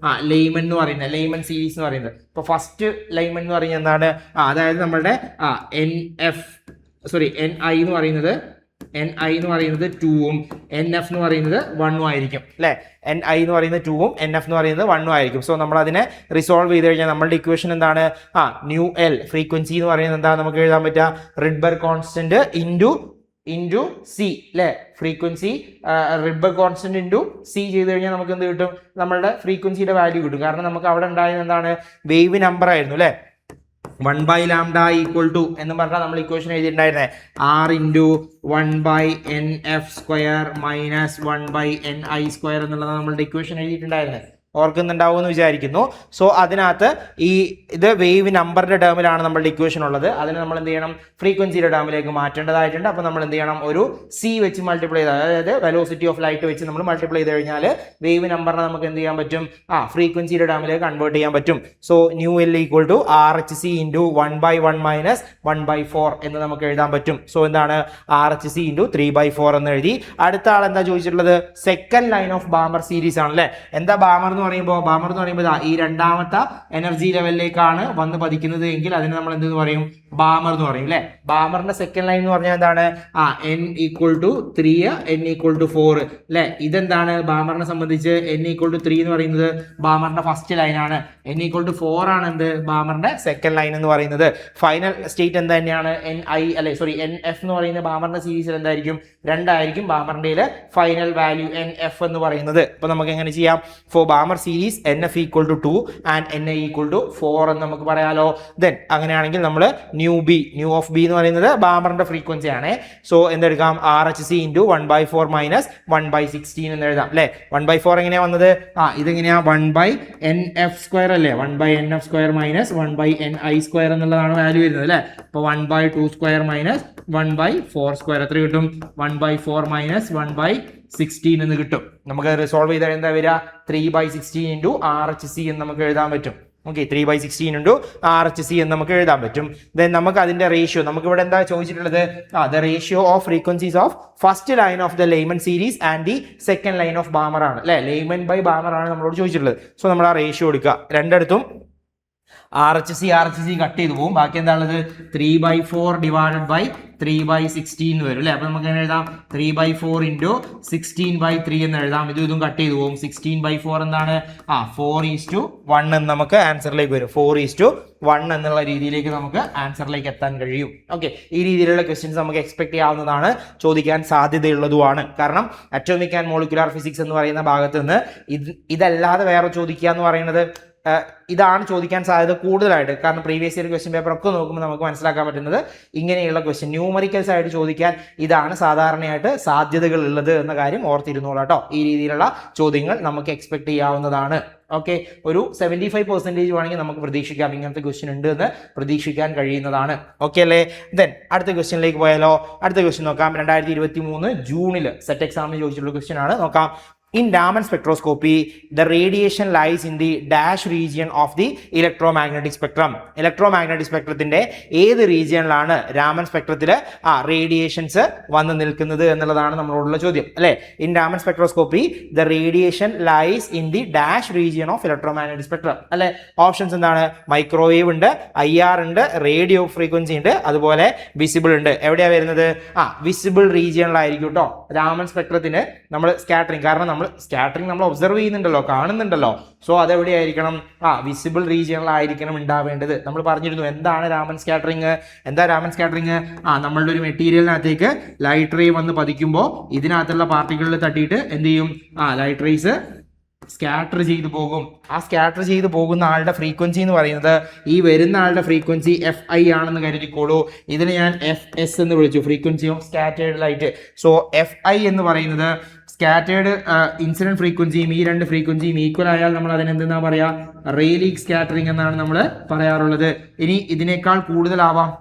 [SPEAKER 1] ലെയ്മൻ എന്ന് പറയുന്നത്, ലെയ്മൻ സീരീസ് എന്ന് പറയുന്നത്. ഇപ്പോൾ ഫസ്റ്റ് ലെയ്മൻ എന്ന് പറയുന്നത് എന്താണ്? അതായത് നമ്മളുടെ NI എന്ന് പറയുന്നത് 2ഉം NF എന്ന് പറയുന്നത് 1ഉം ആയിരിക്കും അല്ലെ. NI എന്ന് പറയുന്നത് 2ഉം NF എന്ന് പറയുന്നത് 1ഉം ആയിരിക്കും. സോ നമ്മൾ അതിനെ റിസോൾവ് ചെയ്ത് കഴിഞ്ഞാൽ നമ്മളുടെ ഇക്വേഷൻ എന്താണ്? ന്യൂ L ഫ്രീക്വൻസി എന്ന് പറയുന്നത് എന്താ നമുക്ക് എഴുതാൻ പറ്റുക? റിഡ്ബർഗ് കോൺസ്റ്റന്റ് ഇൻറ്റു സി അല്ലെ. ഫ്രീക്വൻസി റിഡ്ബർഗ് കോൺസ്റ്റന്റ് ഇൻറ്റു സി ചെയ്ത് കഴിഞ്ഞാൽ നമുക്ക് എന്ത് കിട്ടും? നമ്മളുടെ ഫ്രീക്വൻസിയുടെ വാല്യൂ കിട്ടും. കാരണം നമുക്ക് അവിടെ ഉണ്ടായത് എന്താണ്? വേവ് നമ്പർ ആയിരുന്നു അല്ലെ. 1/λ ഈക്വൽ ടു എന്ന് പറഞ്ഞാൽ നമ്മൾ ഇക്വേഷൻ എഴുതിയിട്ടുണ്ടായിരുന്നേ R into 1/NF² minus 1/NI² എന്നുള്ളതാണ് നമ്മളുടെ ഇക്വേഷൻ എഴുതിയിട്ടുണ്ടായിരുന്നത്. ഓർക്കുന്നുണ്ടാവും എന്ന് വിചാരിക്കുന്നു. സോ അതിനകത്ത് ഇത് വേവ് നമ്പറിന്റെ ടേമിലാണ് നമ്മളുടെ ഇക്വേഷൻ ഉള്ളത്. അതിന് നമ്മൾ എന്ത് ചെയ്യണം? ഫ്രീക്വൻസിയുടെ ടേമിലേക്ക് മാറ്റേണ്ടതായിട്ടുണ്ട്. അപ്പോൾ നമ്മൾ എന്ത് ചെയ്യണം? ഒരു സി വെച്ച് മൾട്ടിപ്ലൈ ചെയ്ത്, അതായത് വെലോസിറ്റി ഓഫ് ലൈറ്റ് വെച്ച് നമ്മൾ മൾട്ടിപ്ലൈ ചെയ്ത് കഴിഞ്ഞാൽ വേവ് നമ്പറിനെ നമുക്ക് എന്ത് ചെയ്യാൻ പറ്റും? ഫ്രീക്വൻസിയുടെ ടേമിലേക്ക് കൺവേർട്ട് ചെയ്യാൻ പറ്റും. So new L equal to RHC into 1/1 minus 1/4 എന്ന് നമുക്ക് എഴുതാൻ പറ്റും. സോ എന്താണ്? RHC ഇൻറ്റു 3/4 എന്ന് എഴുതി. അടുത്ത ആൾ എന്താ ചോദിച്ചിട്ടുള്ളത്? Second line of Balmer series ആണ് അല്ലെ. എന്താ ബാമർ എന്ന് പറയുമ്പോൾ ഈ രണ്ടാമത്തെ എനർജി ലെവലിലേക്കാണ് വന്ന് പതിക്കുന്നത് എങ്കിൽ അതിന് നമ്മൾ എന്തെന്ന് പറയും? ബാമർ എന്ന് പറയും അല്ലെ. ബാമറിന്റെ സെക്കൻഡ് ലൈൻ എന്ന് പറഞ്ഞാൽ എന്താണ്? N equal to 3, N equal to 4 അല്ലെ. ഇതെന്താണ്? ബാമറിനെ സംബന്ധിച്ച് N ഈക്വൽ ടു 3 എന്ന് പറയുന്നത് ബാമറിന്റെ ഫസ്റ്റ് ലൈൻ ആണ്. N ഈക്വൽ ടു 4 ആണ് എന്ത്? ബാമറിന്റെ സെക്കൻഡ് ലൈൻ എന്ന് പറയുന്നത്. ഫൈനൽ സ്റ്റേറ്റ് എന്താ തന്നെയാണ്? NF എന്ന് പറയുന്ന ബാമറിന്റെ സീരീസിൽ എന്തായിരിക്കും? 2 ആയിരിക്കും ബാമറിന്റെ ഫൈനൽ വാല്യൂ NF എന്ന് പറയുന്നത്. അപ്പൊ നമുക്ക് എങ്ങനെ ചെയ്യാം? For Balmer series NF equal to 2 and NI equal to 4 എന്ന് നമുക്ക് പറയാലോ. ദെൻ അങ്ങനെയാണെങ്കിൽ നമ്മൾ ന്യൂ ഓഫ് ബി എന്ന് പറയുന്നത് ബാമറിന്റെ ഫ്രീക്വൻസി ആണ്. സോ എന്തെടുക്കാം? RHC ഇൻറ്റു 1/4 മൈനസ് 1/16 എന്ന് എഴുതാം അല്ലെ. 1/4 എങ്ങനെയാ വന്നത്? ഇതെങ്ങനെയാ? 1/NF² അല്ലേ. 1/NF² മൈനസ് 1/NI² എന്നുള്ളതാണ് വാല്യൂ വരുന്നത് അല്ലെ. അപ്പൊ 1/2² മൈനസ് 1/4² എത്ര കിട്ടും? 1/4 മൈനസ് 1/16 എന്ന് കിട്ടും. നമുക്ക് റിസോൾവ് ചെയ്താൽ എന്താ വരിക? 3/16 ഇൻറ്റു RHC എന്ന് നമുക്ക് എഴുതാൻ പറ്റും. ഓക്കെ, 3/16 ഇൻറ്റു RHC എന്ന് നമുക്ക് എഴുതാൻ പറ്റും. ദെൻ നമുക്ക് അതിന്റെ റേഷ്യോ, നമുക്ക് ഇവിടെ എന്താ ചോദിച്ചിട്ടുള്ളത്? The ratio of frequencies of first line of the Lyman series and the second line of Balmer ആണ് അല്ലെ. ലെയ്മൻ ബൈ ബാമർ ആണ് നമ്മളോട് ചോദിച്ചിട്ടുള്ളത്. സോ നമ്മൾ ആ റേഷ്യോ എടുക്കുക. രണ്ടിടത്തും RHC കട്ട് ചെയ്ത് പോകും. ബാക്കി എന്താണുള്ളത്? 3/4 ഡിവൈഡഡ് ബൈ 3/16 വരും അല്ലെ. അപ്പൊ നമുക്ക് എങ്ങനെ എഴുതാം? 3/4 ഇൻറ്റു 16/3 എന്ന് എഴുതാം. ഇതും കട്ട് ചെയ്ത് പോകും. 16/4 എന്താണ്? 4:1 എന്ന് നമുക്ക് ആൻസറിലേക്ക് വരും. 4:1 എന്നുള്ള രീതിയിലേക്ക് നമുക്ക് ആൻസറിലേക്ക് എത്താൻ കഴിയും. ഓക്കെ, ഈ രീതിയിലുള്ള ക്വസ്റ്റ്യൻസ് നമുക്ക് എക്സ്പെക്ട് ചെയ്യാവുന്നതാണ്, ചോദിക്കാൻ സാധ്യതയുള്ളതുമാണ്. കാരണം അറ്റോമിക് ആൻഡ് മോളിക്യുലർ ഫിസിക്സ് എന്ന് പറയുന്ന ഭാഗത്ത് നിന്ന് ഇതല്ലാതെ വേറെ ചോദിക്കുക എന്ന് പറയുന്നത് ഇതാണ് ചോദിക്കാൻ സാധ്യത കൂടുതലായിട്ട്. കാരണം പ്രീവിയസ് ഇയർ ക്വസ്റ്റ്യൻ പേപ്പർ ഒക്കെ നോക്കുമ്പോൾ നമുക്ക് മനസ്സിലാക്കാൻ പറ്റുന്നത് ഇങ്ങനെയുള്ള ക്വസ്റ്റ്യൻ ന്യൂമറിക്കൽസ് ആയിട്ട് ചോദിക്കാൻ ഇതാണ് സാധാരണയായിട്ട് സാധ്യതകൾ ഉള്ളത് എന്ന കാര്യം ഓർത്തിരുന്നോളൂ കേട്ടോ. ഈ രീതിയിലുള്ള ചോദ്യങ്ങൾ നമുക്ക് എക്സ്പെക്ട് ചെയ്യാവുന്നതാണ്. ഓക്കെ, ഒരു 75% വേണമെങ്കിൽ നമുക്ക് പ്രതീക്ഷിക്കാം, ഇങ്ങനത്തെ ക്വസ്റ്റ്യൻ ഉണ്ട് എന്ന് പ്രതീക്ഷിക്കാൻ കഴിയുന്നതാണ്. ഓക്കെ അല്ലേ? ദെൻ അടുത്ത ക്വസ്റ്റ്യനിലേക്ക് പോയാലോ? അടുത്ത ക്വസ്റ്റ്യൻ നോക്കാം. 2023 ജൂണിൽ സെറ്റ് എക്സാമിന് ചോദിച്ചിട്ടുള്ള ക്വസ്റ്റ്യൻ ആണ്. നോക്കാം. In Raman spectroscopy, the radiation lies in the dash region of the electromagnetic spectrum. Electromagnetic spectrത്തിന്റെ ഏത് റീജിയനിലാണ് രാമൻ സ്പെക്ട്രത്തില് റേഡിയേഷൻസ് വന്ന് നിൽക്കുന്നത് എന്നുള്ളതാണ് നമ്മളോടുള്ള ചോദ്യം അല്ലെ. In Raman spectroscopy the radiation lies in the dash region of electromagnetic spectrum അല്ലെ. ഓപ്ഷൻസ് എന്താണ്? മൈക്രോവേവ് ഉണ്ട്, IR ഉണ്ട്, റേഡിയോ ഫ്രീക്വൻസി ഉണ്ട്, അതുപോലെ വിസിബിൾ ഉണ്ട്. എവിടെയാ വരുന്നത്? വിസിബിൾ റീജിയനിലായിരിക്കും കേട്ടോ രാമൻ സ്പെക്ട്രത്തിന് നമ്മൾ സ്കാറ്ററിങ്. കാരണം നമ്മൾ ഒബ്സർവ് ചെയ്യുന്നുണ്ടല്ലോ, കാണുന്നുണ്ടല്ലോ. സോ അതെവിടെയായിരിക്കണം? വിസിബിൾ റീജിയനിലായിരിക്കണം ഉണ്ടാവേണ്ടത്. നമ്മൾ പറഞ്ഞിരുന്നു എന്താണ് രാമൻ സ്കാറ്ററിങ്. എന്താ രാമൻ സ്കാറ്ററിങ്? നമ്മളുടെ ഒരു മെറ്റീരിയലിനകത്തേക്ക് ലൈറ്റ് റേ വന്ന് പതിക്കുമ്പോൾ ഇതിനകത്തുള്ള പാർട്ടിക്കിളിൽ തട്ടിയിട്ട് എന്ത് ചെയ്യും? ലൈറ്റ് റേസ് സ്കാറ്റർ ചെയ്തു പോകും. ആ സ്കാറ്റർ ചെയ്തു പോകുന്ന ആളുടെ ഫ്രീക്വൻസി എന്ന് പറയുന്നത് ഈ വരുന്ന ആളുടെ ഫ്രീക്വൻസി FI ആണെന്ന് കരുതിക്കോളൂ. ഇതിന് ഞാൻ FS എന്ന് വിളിച്ചു, frequency of scattered light. So FI എന്ന് പറയുന്നത് സ്കാറ്റേർഡ് ഇൻസിഡന്റ് ഫ്രീക്വൻസിയും ഈ രണ്ട് ഫ്രീക്വൻസിയും ഈക്വൽ ആയാൽ നമ്മൾ അതിനെന്താ പറയാ? റെയ്ലീഗ് സ്കാറ്ററിംഗ് എന്നാണ് നമ്മൾ പറയാറുള്ളത്. ഇനി ഇതിനേക്കാൾ കൂടുതലാവാം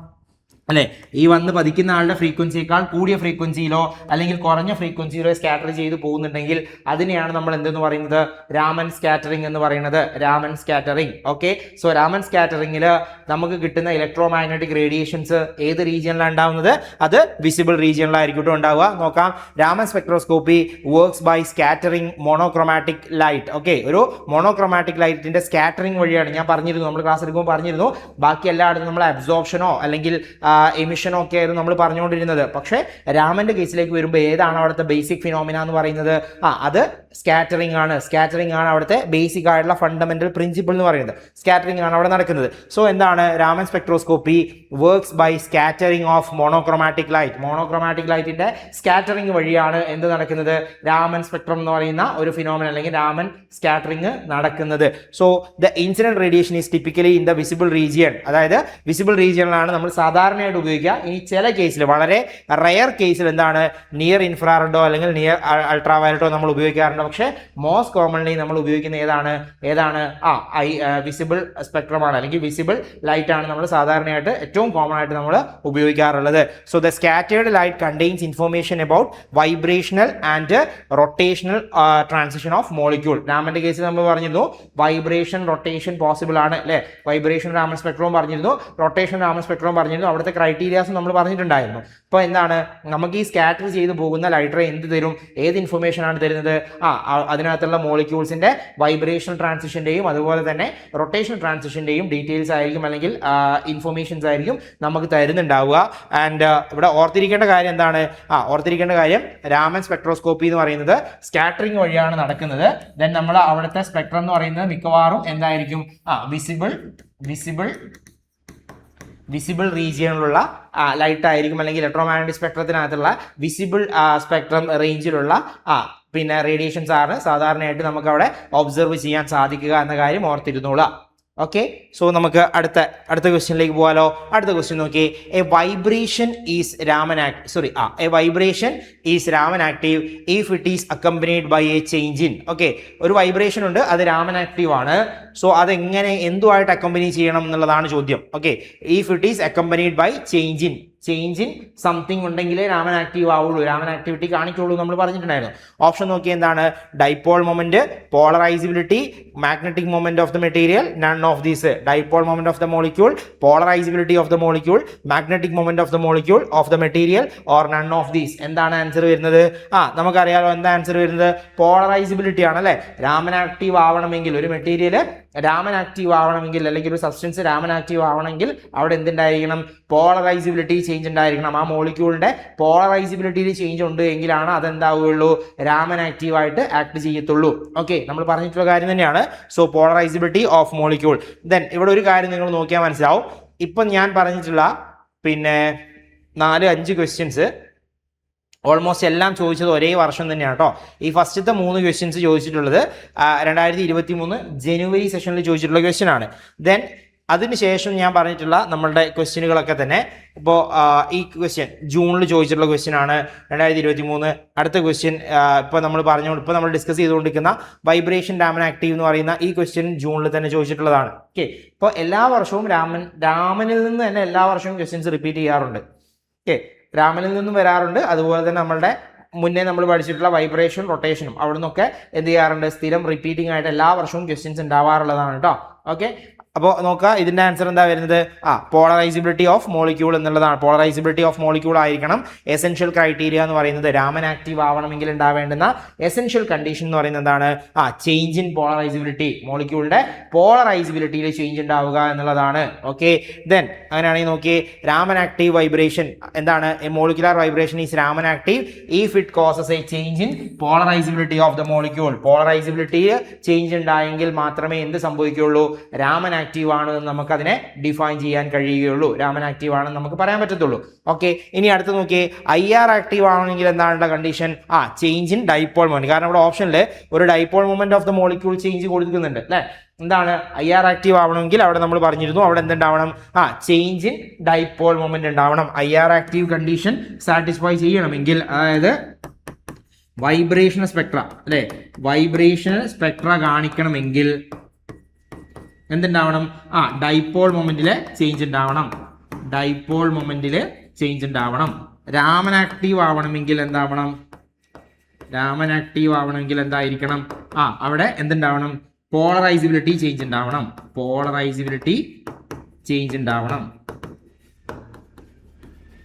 [SPEAKER 1] അല്ലെ. ഈ വന്ന് പതിക്കുന്ന ആളുടെ ഫ്രീക്വൻസിയേക്കാൾ കൂടിയ ഫ്രീക്വൻസിയിലോ അല്ലെങ്കിൽ കുറഞ്ഞ ഫ്രീക്വൻസിയിലോ സ്കാറ്റർ ചെയ്ത് പോകുന്നുണ്ടെങ്കിൽ അതിനെയാണ് നമ്മൾ എന്തെന്ന് പറയുന്നത്? രാമൻ സ്കാറ്ററിംഗ് എന്ന് പറയുന്നത്. Raman scattering. Okay. So Raman സ്കാറ്ററിംഗിൽ നമുക്ക് കിട്ടുന്ന ഇലക്ട്രോ മാഗ്നറ്റിക് റേഡിയേഷൻസ് ഏത് റീജിയനിലാണ് ഉണ്ടാവുന്നത്? അത് വിസിബിൾ റീജിയനിലായിരിക്കും ഉണ്ടാവുക. നോക്കാം. Raman spectroscopy works by scattering monochromatic light. Okay. ഒരു മോണോക്രോമാറ്റിക് ലൈറ്റിന്റെ സ്കാറ്ററിംഗ് വഴിയാണ്. ഞാൻ പറഞ്ഞിരുന്നു, നമ്മൾ ക്ലാസ് എടുക്കുമ്പോൾ പറഞ്ഞിരുന്നു, ബാക്കി എല്ലായിടത്തും നമ്മൾ അബ്സോർപ്ഷനോ അല്ലെങ്കിൽ എമിഷനോ ഒക്കെ ആയിരുന്നു നമ്മൾ പറഞ്ഞുകൊണ്ടിരുന്നത്. പക്ഷേ രാമന്റെ കേസിലേക്ക് വരുമ്പോൾ ഏതാണ് അവിടുത്തെ ബേസിക് ഫിനോമിന എന്ന് പറയുന്നത്? അത് സ്കാറ്ററിംഗ് ആണ്. സ്കാറ്ററിംഗ് ആണ് അവിടുത്തെ ബേസിക് ആയിട്ടുള്ള ഫണ്ടമെന്റൽ പ്രിൻസിപ്പിൾ എന്ന് പറയുന്നത്. സ്കാറ്ററിംഗ് ആണ് അവിടെ നടക്കുന്നത്. സോ എന്താണ് Raman spectroscopy works by scattering of monochromatic light. Monochromatic ലൈറ്റിന്റെ സ്കാറ്ററിംഗ് വഴിയാണ് എന്ത് നടക്കുന്നത്? രാമൻ സ്പെക്ട്രം എന്ന് പറയുന്ന ഒരു ഫിനോമിന അല്ലെങ്കിൽ രാമൻ സ്കാറ്ററിംഗ് നടക്കുന്നത്. So the incident radiation is typically in the visible region. അതായത് വിസിബിൾ റീജിയനിലാണ് നമ്മൾ സാധാരണയായിട്ട് ഉപയോഗിക്കുക. ഇനി ചില കേസിൽ, വളരെ റയർ കേസിൽ എന്താണ്, നിയർ ഇൻഫ്രാറെഡോ അല്ലെങ്കിൽ നിയർ അൾട്രാവയലറ്റോ നമ്മൾ ഉപയോഗിക്കാറുണ്ട്. പക്ഷേ മോസ്റ്റ് കോമൺലി നമ്മൾ ഉപയോഗിക്കുന്ന ഏതാണ് വിസിബിൾ സ്പെക്ട്രമാണ് അല്ലെങ്കിൽ വിസിബിൾ ലൈറ്റ് ആണ് നമ്മൾ സാധാരണയായിട്ട് ഏറ്റവും കോമൺ ആയിട്ട് നമ്മൾ ഉപയോഗിക്കാറുള്ളത്. So the scattered light contains information about vibrational and rotational transition of molecule. രാമന്റെ കേസിൽ നമ്മൾ പറഞ്ഞിരുന്നു വൈബ്രേഷൻ റൊട്ടേഷൻ പോസിബിൾ ആണ് അല്ലെ. വൈബ്രേഷൻ രാമൻ സ്പെക്ട്രവും പറഞ്ഞിരുന്നു, റൊട്ടേഷൻ രാമൻ സ്പെക്ട്രവും പറഞ്ഞിരുന്നു. അവിടുത്തെ ക്രൈറ്റീരിയാസ് നമ്മൾ പറഞ്ഞിട്ടുണ്ടായിരുന്നു. അപ്പോൾ എന്താണ്, നമുക്ക് ഈ സ്കാറ്റർ ചെയ്ത് പോകുന്ന ലൈറ്റ് റേ എന്ത് തരും? ഏത് ഇൻഫർമേഷൻ ആണ് തരുന്നത്? അതിനകത്തുള്ള മോളിക്യൂൾസിന്റെ വൈബ്രേഷൻ ട്രാൻസിഷന്റെയും അതുപോലെ തന്നെ റൊട്ടേഷൻ ട്രാൻസിഷന്റെയും ഡീറ്റെയിൽസ് ആയിരിക്കും അല്ലെങ്കിൽ ഇൻഫർമേഷൻസ് ആയിരിക്കും നമുക്ക് തരുന്നുണ്ടാവുക. ആൻഡ് ഇവിടെ ഓർത്തിരിക്കേണ്ട കാര്യം എന്താണ്? ഓർത്തിരിക്കേണ്ട കാര്യം രാമൻ സ്പെക്ട്രോസ്കോപ്പി എന്ന് പറയുന്നത് സ്കാറ്ററിംഗ് വഴിയാണ് നടക്കുന്നത്. ദെൻ നമ്മൾ അവിടുത്തെ സ്പെക്ട്രം എന്ന് പറയുന്നത് മിക്കവാറും എന്തായിരിക്കും? വിസിബിൾ റീജിയനിലുള്ള ലൈറ്റ് ആയിരിക്കും അല്ലെങ്കിൽ ഇലക്ട്രോമാഗ്നറ്റിക് സ്പെക്ട്രത്തിനകത്തുള്ള വിസിബിൾ സ്പെക്ട്രം റേഞ്ചിലുള്ള പിന്നെ റേഡിയേഷൻസ് ആണ് സാധാരണയായിട്ട് നമുക്ക് അവിടെ ഒബ്സർവ് ചെയ്യാൻ സാധിക്കുക എന്ന കാര്യം ഓർത്തിരുന്നോളൂ. ഓക്കെ. സോ നമുക്ക് അടുത്ത ക്വസ്റ്റ്യനിലേക്ക് പോകാലോ. അടുത്ത ക്വസ്റ്റ്യൻ നോക്കി. A vibration is Raman active if it is accompanied by a change in. Okay. ഒരു വൈബ്രേഷൻ ഉണ്ട്, അത് രാമൻ ആക്റ്റീവ് ആണ്. സോ അതെങ്ങനെ എന്തുമായിട്ട് അക്കമ്പനി ചെയ്യണം എന്നുള്ളതാണ് ചോദ്യം. Okay. If it is accompanied by change in something ഉണ്ടെങ്കിലേ രാമൻ ആക്റ്റീവ് ആവുള്ളൂ, രാമൻ ആക്ടിവിറ്റി കാണിക്കുള്ളൂ നമ്മൾ പറഞ്ഞിട്ടുണ്ടായിരുന്നു. ഓപ്ഷൻ നോക്കി എന്താണ്? Dipole moment, polarisability, magnetic moment of the material, none of these. Dipole moment of the molecule, polarisability of the molecule, magnetic moment of the molecule of the material or none of these. എന്താണ് answer വരുന്നത്? നമുക്കറിയാലോ എന്താ answer വരുന്നത്? Polarisability ആണ് അല്ലെ. Raman active ആവണമെങ്കിൽ, ഒരു material Raman active ആവണമെങ്കിൽ അല്ലെങ്കിൽ ഒരു സബ്സ്റ്റൻസ് രാമൻ ആക്റ്റീവ് ആവണമെങ്കിൽ അവിടെ എന്തുണ്ടായിരിക്കണം? പോളറൈസിബിലിറ്റി ചേഞ്ച് ഉണ്ടായിരിക്കണം. ആ മോളിക്യൂളിന്റെ പോളറൈസിബിലിറ്റിയിൽ ചേഞ്ച് ഉണ്ട് എങ്കിലാണ് അതെന്താവുകയുള്ളൂ? രാമൻ ആക്റ്റീവ് ആയിട്ട് ആക്ട് ചെയ്യത്തുള്ളൂ. ഓക്കെ. നമ്മൾ പറഞ്ഞിട്ടുള്ള കാര്യം തന്നെയാണ്. So polarisability of molecule. Then ഇവിടെ ഒരു കാര്യം നിങ്ങൾ നോക്കിയാൽ മനസ്സിലാവും. ഇപ്പം ഞാൻ പറഞ്ഞിട്ടുള്ള പിന്നെ 4-5 ക്വസ്റ്റ്യൻസ് ഓൾമോസ്റ്റ് എല്ലാം ചോദിച്ചത് ഒരേ വർഷം തന്നെയാണ് കേട്ടോ. ഈ ഫസ്റ്റത്തെ 3 ക്വസ്റ്റ്യൻസ് ചോദിച്ചിട്ടുള്ളത് 2023 ജനുവരി സെഷനിൽ ചോദിച്ചിട്ടുള്ള ക്വസ്റ്റ്യൻ ആണ്. ദെൻ അതിനുശേഷം ഞാൻ പറഞ്ഞിട്ടുള്ള നമ്മളുടെ ക്വസ്റ്റ്യനുകളൊക്കെ തന്നെ ഇപ്പോൾ ഈ ക്വസ്റ്റ്യൻ ജൂണിൽ ചോദിച്ചിട്ടുള്ള ക്വസ്റ്റ്യൻ ആണ് 2023. അടുത്ത ക്വസ്റ്റ്യൻ ഇപ്പോൾ നമ്മൾ ഡിസ്കസ് ചെയ്തുകൊണ്ടിരിക്കുന്ന വൈബ്രേഷൻ രാമൻ ആക്റ്റീവ് എന്ന് പറയുന്ന ഈ ക്വസ്റ്റ്യൻ ജൂണിൽ തന്നെ ചോദിച്ചിട്ടുള്ളതാണ്. ഓക്കെ. ഇപ്പോൾ എല്ലാ വർഷവും രാമനിൽ നിന്ന് തന്നെ എല്ലാ വർഷവും ക്വസ്റ്റ്യൻസ് റിപ്പീറ്റ് ചെയ്യാറുണ്ട്. ഓക്കെ. രാമനിൽ നിന്നും വരാറുണ്ട്, അതുപോലെ തന്നെ നമ്മളുടെ മുന്നേ നമ്മൾ പഠിച്ചിട്ടുള്ള വൈബ്രേഷൻ റൊട്ടേഷനും അവിടെ നിന്നൊക്കെ എന്ത് ചെയ്യാറുണ്ട്, സ്ഥിരം റിപ്പീറ്റിംഗ് ആയിട്ട് എല്ലാ വർഷവും ക്വസ്റ്റ്യൻസ് ഉണ്ടാവാറുള്ളതാണ് കേട്ടോ. ഓക്കെ, അപ്പോൾ നോക്കുക ഇതിന്റെ ആൻസർ എന്താ വരുന്നത്, പോളറൈസിബിലിറ്റി ഓഫ് മോളിക്യൂൾ എന്നുള്ളതാണ്. പോളറൈസിബിലിറ്റി ഓഫ് മോളിക്യൂൾ ആയിരിക്കണം എസെൻഷ്യൽ ക്രൈറ്റീരിയ എന്ന് പറയുന്നത്. രാമൻ ആക്റ്റീവ് ആവണമെങ്കിൽ ഉണ്ടാവേണ്ടുന്ന എസെൻഷ്യൽ കണ്ടീഷൻ എന്ന് പറയുന്നത് എന്താണ്, ചേഞ്ച് ഇൻ പോളറൈസിബിലിറ്റി, മോളിക്യൂളിന്റെ പോളറൈസിബിലിറ്റിയിൽ ചേഞ്ച് ഉണ്ടാവുക എന്നുള്ളതാണ്. ഓക്കെ, ദെൻ അങ്ങനെയാണെങ്കിൽ നോക്കിയേ, രാമൻ ആക്റ്റീവ് വൈബ്രേഷൻ എന്താണ്, molecular vibration is Raman active if it causes a change in polarisability of the molecule. പോളറൈസിബിലിറ്റിയിൽ ചേഞ്ച് ഉണ്ടായെങ്കിൽ മാത്രമേ എന്ത് സംഭവിക്കുകയുള്ളൂ, രാമൻ ആക്റ്റീവ് ആണ് എന്ന് നമുക്ക് അതിനെ ഡിഫൈൻ ചെയ്യാൻ കഴിയുകയുള്ളൂ, രാമൻ ആക്റ്റീവ് ആണെന്ന് നമുക്ക് പറയാൻ പറ്റത്തുള്ളൂ. ഓക്കെ, ഇനി അടുത്ത് നോക്കിയേ, IR ആക്റ്റീവ് ആണെങ്കിൽ എന്താണ് condition, change in dipole moment. കാരണം ഇവിടെ ഓപ്ഷനിൽ ഒരു dipole moment of the molecule change കൊടുക്കുന്നുണ്ട് അല്ലെ. എന്താണ് IR ആക്റ്റീവ് ആവണമെങ്കിൽ അവിടെ നമ്മൾ പറഞ്ഞിരുന്നു, അവിടെ എന്തുണ്ടാവണം, ചേഞ്ച് ഇൻ ഡൈപോൾ മൊമെന്റ് ഉണ്ടാവണം. IR ആക്റ്റീവ് കണ്ടീഷൻ സാറ്റിസ്ഫൈ ചെയ്യണമെങ്കിൽ, അതായത് വൈബ്രേഷൻ സ്പെക്ട്ര അല്ലെ, വൈബ്രേഷൻ സ്പെക്ട്ര കാണിക്കണമെങ്കിൽ എന്തുണ്ടാവണം, ഡൈപോൾ മൊമെന്റിലെ ചേഞ്ച് ഉണ്ടാവണം, ഡൈപോൾ മൊമെന്റില് ചേഞ്ച് ഉണ്ടാവണം. രാമൻ ആക്റ്റീവ് ആവണമെങ്കിൽ എന്താവണം, രാമൻ ആക്റ്റീവ് ആവണമെങ്കിൽ എന്തായിരിക്കണം, അവിടെ എന്തുണ്ടാവണം, പോളറൈസിബിലിറ്റി ചേഞ്ച് ഉണ്ടാവണം, പോളറൈസിബിലിറ്റി ചേഞ്ച് ഉണ്ടാവണം.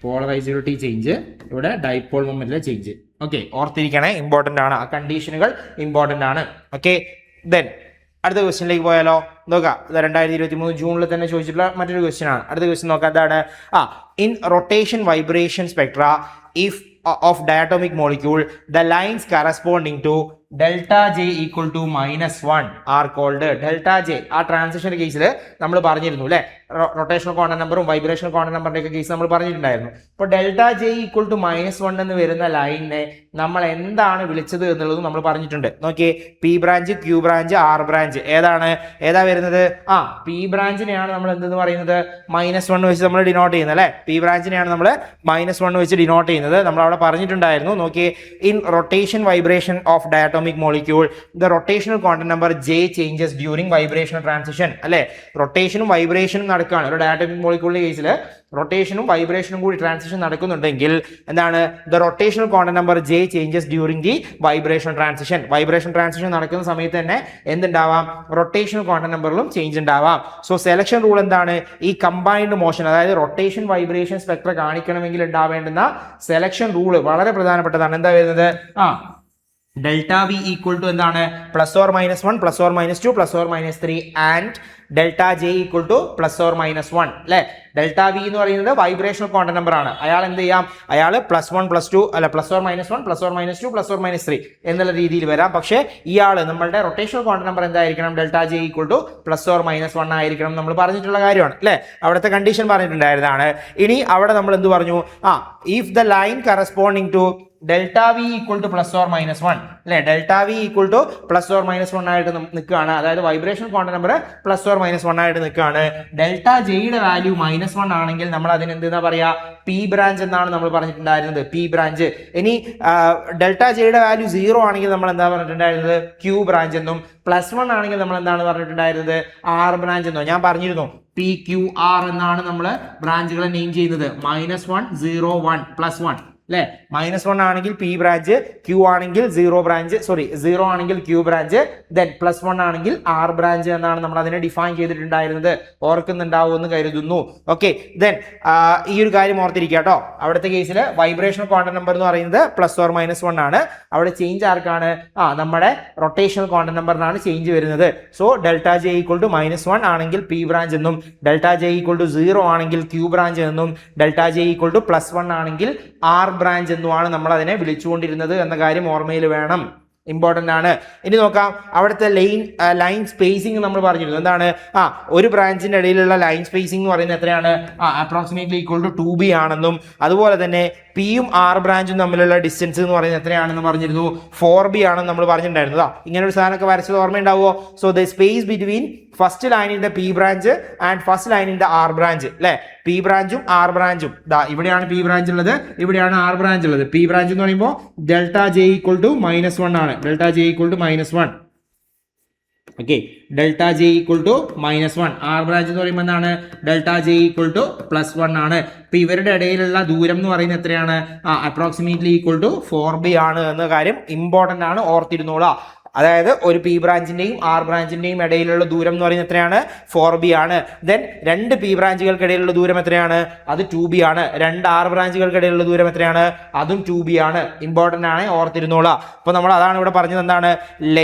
[SPEAKER 1] പോളറൈസിബിലിറ്റി ചേഞ്ച് ഇവിടെ ഡൈപോൾ മൊമെന്റിലെ ചേഞ്ച്. ഓക്കെ, ഓർത്തിരിക്കണേ, ഇമ്പോർട്ടന്റ് ആണ്, ആ കണ്ടീഷനുകൾ ഇമ്പോർട്ടന്റ് ആണ്. ഓക്കെ, ദെൻ അടുത്ത ക്വസ്റ്റ്യനിലേക്ക് പോയാലോ. നോക്കാം, 2023 ജൂണിൽ തന്നെ ചോദിച്ചിട്ടുള്ള മറ്റൊരു ക്വസ്റ്റ്യൻ ആണ്. അടുത്ത ക്വസ്റ്റ്യൻ നോക്കാം, എന്താണ്, in rotation vibration Spectra if of diatomic molecule, the lines corresponding to delta J equal to -1 are called delta J. ആ ട്രാൻസിഷൻ കേസിൽ നമ്മൾ പറഞ്ഞിരുന്നു അല്ലെ, റൊട്ടേഷണൽ ക്വാണ്ടം നമ്പറും വൈബ്രേഷണൽ ക്വാണ്ടം നമ്പറിന്റെ ഒക്കെ കേസ് നമ്മൾ പറഞ്ഞിട്ടുണ്ടായിരുന്നു. അപ്പോൾ ഡെൽറ്റ J ഈക്വൽ ടു -1 എന്ന് വരുന്ന ലൈനിനെ നമ്മൾ എന്താണ് വിളിച്ചത് എന്നുള്ളതും നമ്മൾ പറഞ്ഞിട്ടുണ്ട്. നോക്കിയേ, P branch, Q branch, R branch ഏതാ വരുന്നത്, P ബ്രാഞ്ചിനെയാണ് നമ്മൾ എന്തെന്ന് പറയുന്നത്, -1 വെച്ച് നമ്മൾ ഡിനോട്ട് ചെയ്യുന്നത് അല്ലെ. P ബ്രാഞ്ചിനെയാണ് നമ്മൾ -1 വെച്ച് ഡിനോട്ട് ചെയ്യുന്നത്. നമ്മൾ അവിടെ പറഞ്ഞിട്ടുണ്ടായിരുന്നു. നോക്കിയേ, in rotation vibration of diatomic molecule the rotational quantum number J changes during vibrational transition അല്ലെ. റൊട്ടേഷനും വൈബ്രേഷനും നടക്കുകയാണ് ഒരു ഡയറ്റോമിക് മോളിക്യൂളിന്റെ കേസിൽ, റൊട്ടേഷനും വൈബ്രേഷനും കൂടി ട്രാൻസിഷൻ നടക്കുന്നുണ്ടെങ്കിൽ എന്താണ്, the rotational quantum number J changes during the vibration transition. Vibration transition നടക്കുന്ന സമയത്ത് തന്നെ എന്തുണ്ടാവാം, റൊട്ടേഷണൽ ക്വാണ്ടം നമ്പറിലും ചേഞ്ച് ഉണ്ടാവാം. സോ സെലക്ഷൻ റൂൾ എന്താണ്, ഈ കമ്പൈൻഡ് മോഷൻ, അതായത് റൊട്ടേഷൻ വൈബ്രേഷൻ സ്പെക്ട്ര കാണിക്കണമെങ്കിൽ ഉണ്ടാവേണ്ടുന്ന സെലക്ഷൻ റൂള് വളരെ പ്രധാനപ്പെട്ടതാണ്. എന്താ വരുന്നത്, ഡെൽറ്റ വി ഈക്വൽ ടു എന്താണ്, +or-1 +or-2 +or-3 and delta J equal to +or-1 അല്ലെ. ഡെൽറ്റ വി എന്ന് പറയുന്നത് വൈബ്രേഷണൽ ക്വാണ്ടം നമ്പർ ആണ്. അയാൾ എന്ത് ചെയ്യാം, അയാൾ +1 +2 അല്ല +or-1 +or-2 +or-3 എന്നുള്ള രീതിയിൽ വരാം. പക്ഷേ ഇയാൾ നമ്മളുടെ റൊട്ടേഷണൽ ക്വാണ്ടം നമ്പർ എന്തായിരിക്കണം, delta J equal to +or-1 ആയിരിക്കണം നമ്മൾ പറഞ്ഞിട്ടുള്ള കാര്യമാണ് അല്ലെ. അവിടുത്തെ കണ്ടീഷൻ പറഞ്ഞിട്ടുണ്ടായിരുന്നതാണ്. ഇനി അവിടെ നമ്മൾ എന്ത് പറഞ്ഞു, if the line corresponding to delta V equal to +or-1 അല്ലെ, delta V equal to +or-1 ആയിട്ട് നിൽക്കുകയാണ്. അതായത് വൈബ്രേഷൻ ക്വാണ്ടം നമ്പർ +or-1 ആയിട്ട് നിൽക്കുകയാണ്. ഡെൽറ്റ ജെയുടെ വാല്യൂ -1 ആണെങ്കിൽ നമ്മൾ അതിന് എന്താ പറയാ, P ബ്രാഞ്ച് എന്നാണ് നമ്മൾ പറഞ്ഞിട്ടുണ്ടായിരുന്നത്, P ബ്രാഞ്ച്. ഇനി ഡെൽറ്റ ജെയുടെ വാല്യൂ 0 ആണെങ്കിൽ നമ്മൾ എന്താ പറഞ്ഞിട്ടുണ്ടായിരുന്നത്, Q ബ്രാഞ്ച് എന്നും. +1 ആണെങ്കിൽ നമ്മൾ എന്താണ് പറഞ്ഞിട്ടുണ്ടായിരുന്നത്, R ബ്രാഞ്ച് എന്നോ. ഞാൻ പറഞ്ഞിരുന്നു PQR എന്നാണ് നമ്മൾ ബ്രാഞ്ചുകളെ നെയിം ചെയ്യുന്നത്. -1 0 1 +1 അല്ലെ. -1 ആണെങ്കിൽ P ബ്രാഞ്ച്, Q ആണെങ്കിൽ 0 ബ്രാഞ്ച്, 0 ആണെങ്കിൽ Q ബ്രാഞ്ച്, ദെൻ +1 ആണെങ്കിൽ R ബ്രാഞ്ച് എന്നാണ് നമ്മൾ അതിനെ ഡിഫൈൻ ചെയ്തിട്ടുണ്ടായിരുന്നത്. ഓർക്കുന്നുണ്ടാവുമെന്ന് കരുതുന്നു. ഓക്കെ, ദെൻ ഈ ഒരു കാര്യം ഓർത്തിരിക്കുക കേട്ടോ. അവിടുത്തെ കേസിൽ വൈബ്രേഷണൽ ക്വാണ്ടം നമ്പർ എന്ന് പറയുന്നത് +or-1 ആണ്. അവിടെ ചേഞ്ച് ആർക്കാണ്, നമ്മുടെ റൊട്ടേഷണൽ ക്വാണ്ടം നമ്പറിനാണ് ചേഞ്ച് വരുന്നത്. So delta J equal to -1 ആണെങ്കിൽ P ബ്രാഞ്ച് എന്നും, ഡെൽറ്റ ജെ ഈക്വൽ ടു 0 ആണെങ്കിൽ Q ബ്രാഞ്ച് എന്നും, ഡെൽറ്റ ജെ ഈക്വൽ ടു +1 ആണെങ്കിൽ R ബ്രാഞ്ച് എന്നുമാണ് നമ്മൾ അതിനെ വിളിച്ചുകൊണ്ടിരുന്നത് എന്ന കാര്യം ഓർമ്മയിൽ വേണം, ഇമ്പോർട്ടന്റ് ആണ്. ഇനി നോക്കാം, അവിടുത്തെ ലൈൻ സ്പേസിംഗ് നമ്മൾ പറഞ്ഞിരുന്നു. എന്താണ്, ഒരു ബ്രാഞ്ചിന്റെ ഇടയിലുള്ള ലൈൻ സ്പേസിംഗ് എന്ന് പറയുന്നത് എത്രയാണ്, അപ്രോക്സിമേറ്റ്ലി ഈക്വൽ ടു 2b ആണെന്നും, അതുപോലെ തന്നെ പിയും R ബ്രാഞ്ചും തമ്മിലുള്ള ഡിസ്റ്റൻസ് എന്ന് പറയുന്നത് എത്രയാണെന്ന് പറഞ്ഞിരുന്നു, 4b ആണെന്ന് നമ്മൾ പറഞ്ഞിട്ടുണ്ടായിരുന്നതാ. ഇങ്ങനെ ഒരു സാധനമൊക്കെ വരച്ചത് ഓർമ്മയുണ്ടാവുമോ. So the space between first ലൈനിന്റെ P ബ്രാഞ്ച് ആൻഡ് ഫസ്റ്റ് ലൈനിന്റെ R ബ്രാഞ്ച് അല്ലെ. P ബ്രാഞ്ചും R ബ്രാഞ്ചും ഇവിടെയാണ് P ബ്രാഞ്ച് ഉള്ളത്, ഇവിടെയാണ് R ബ്രാഞ്ച് ഉള്ളത്. P ബ്രാഞ്ച് എന്ന് പറയുമ്പോൾ ഡെൽറ്റ ജെ ഈക്വൽ ടു -1 ആണ്, delta J equal to -1. Okay, delta J equal to -1. R branch എന്ന് പറയുമ്പോൾ എന്താണ്? ഡെൽറ്റ ജെ ഈക്വൽ ടു +1 ആണ്. ഇപ്പൊ ഇവരുടെ ഇടയിലുള്ള ദൂരം എന്ന് പറയുന്നത് എത്രയാണ്? അപ്രോക്സിമേറ്റ്ലി ഈക്വൽ ടു 4b ആണ് എന്ന കാര്യം ഇമ്പോർട്ടന്റ് ആണ്, ഓർത്തിരുന്നോളാം. അതായത് ഒരു പി ബ്രാഞ്ചിന്റെയും ആർ ബ്രാഞ്ചിന്റെയും ഇടയിലുള്ള ദൂരം എന്ന് പറയുന്നത് എത്രയാണ്? 4b ആണ്. ദെൻ രണ്ട് പി ബ്രാഞ്ചുകൾക്കിടയിലുള്ള ദൂരം എത്രയാണ്? അത് 2b ആണ്. രണ്ട് ആർ ബ്രാഞ്ചുകൾക്കിടയിലുള്ള ദൂരം എത്രയാണ്? അതും 2b ആണ്. ഇമ്പോർട്ടന്റ് ആണ്, ഓർത്തിരുന്നോളാം. അപ്പൊ നമ്മൾ അതാണ് ഇവിടെ പറഞ്ഞത്. എന്താണ്?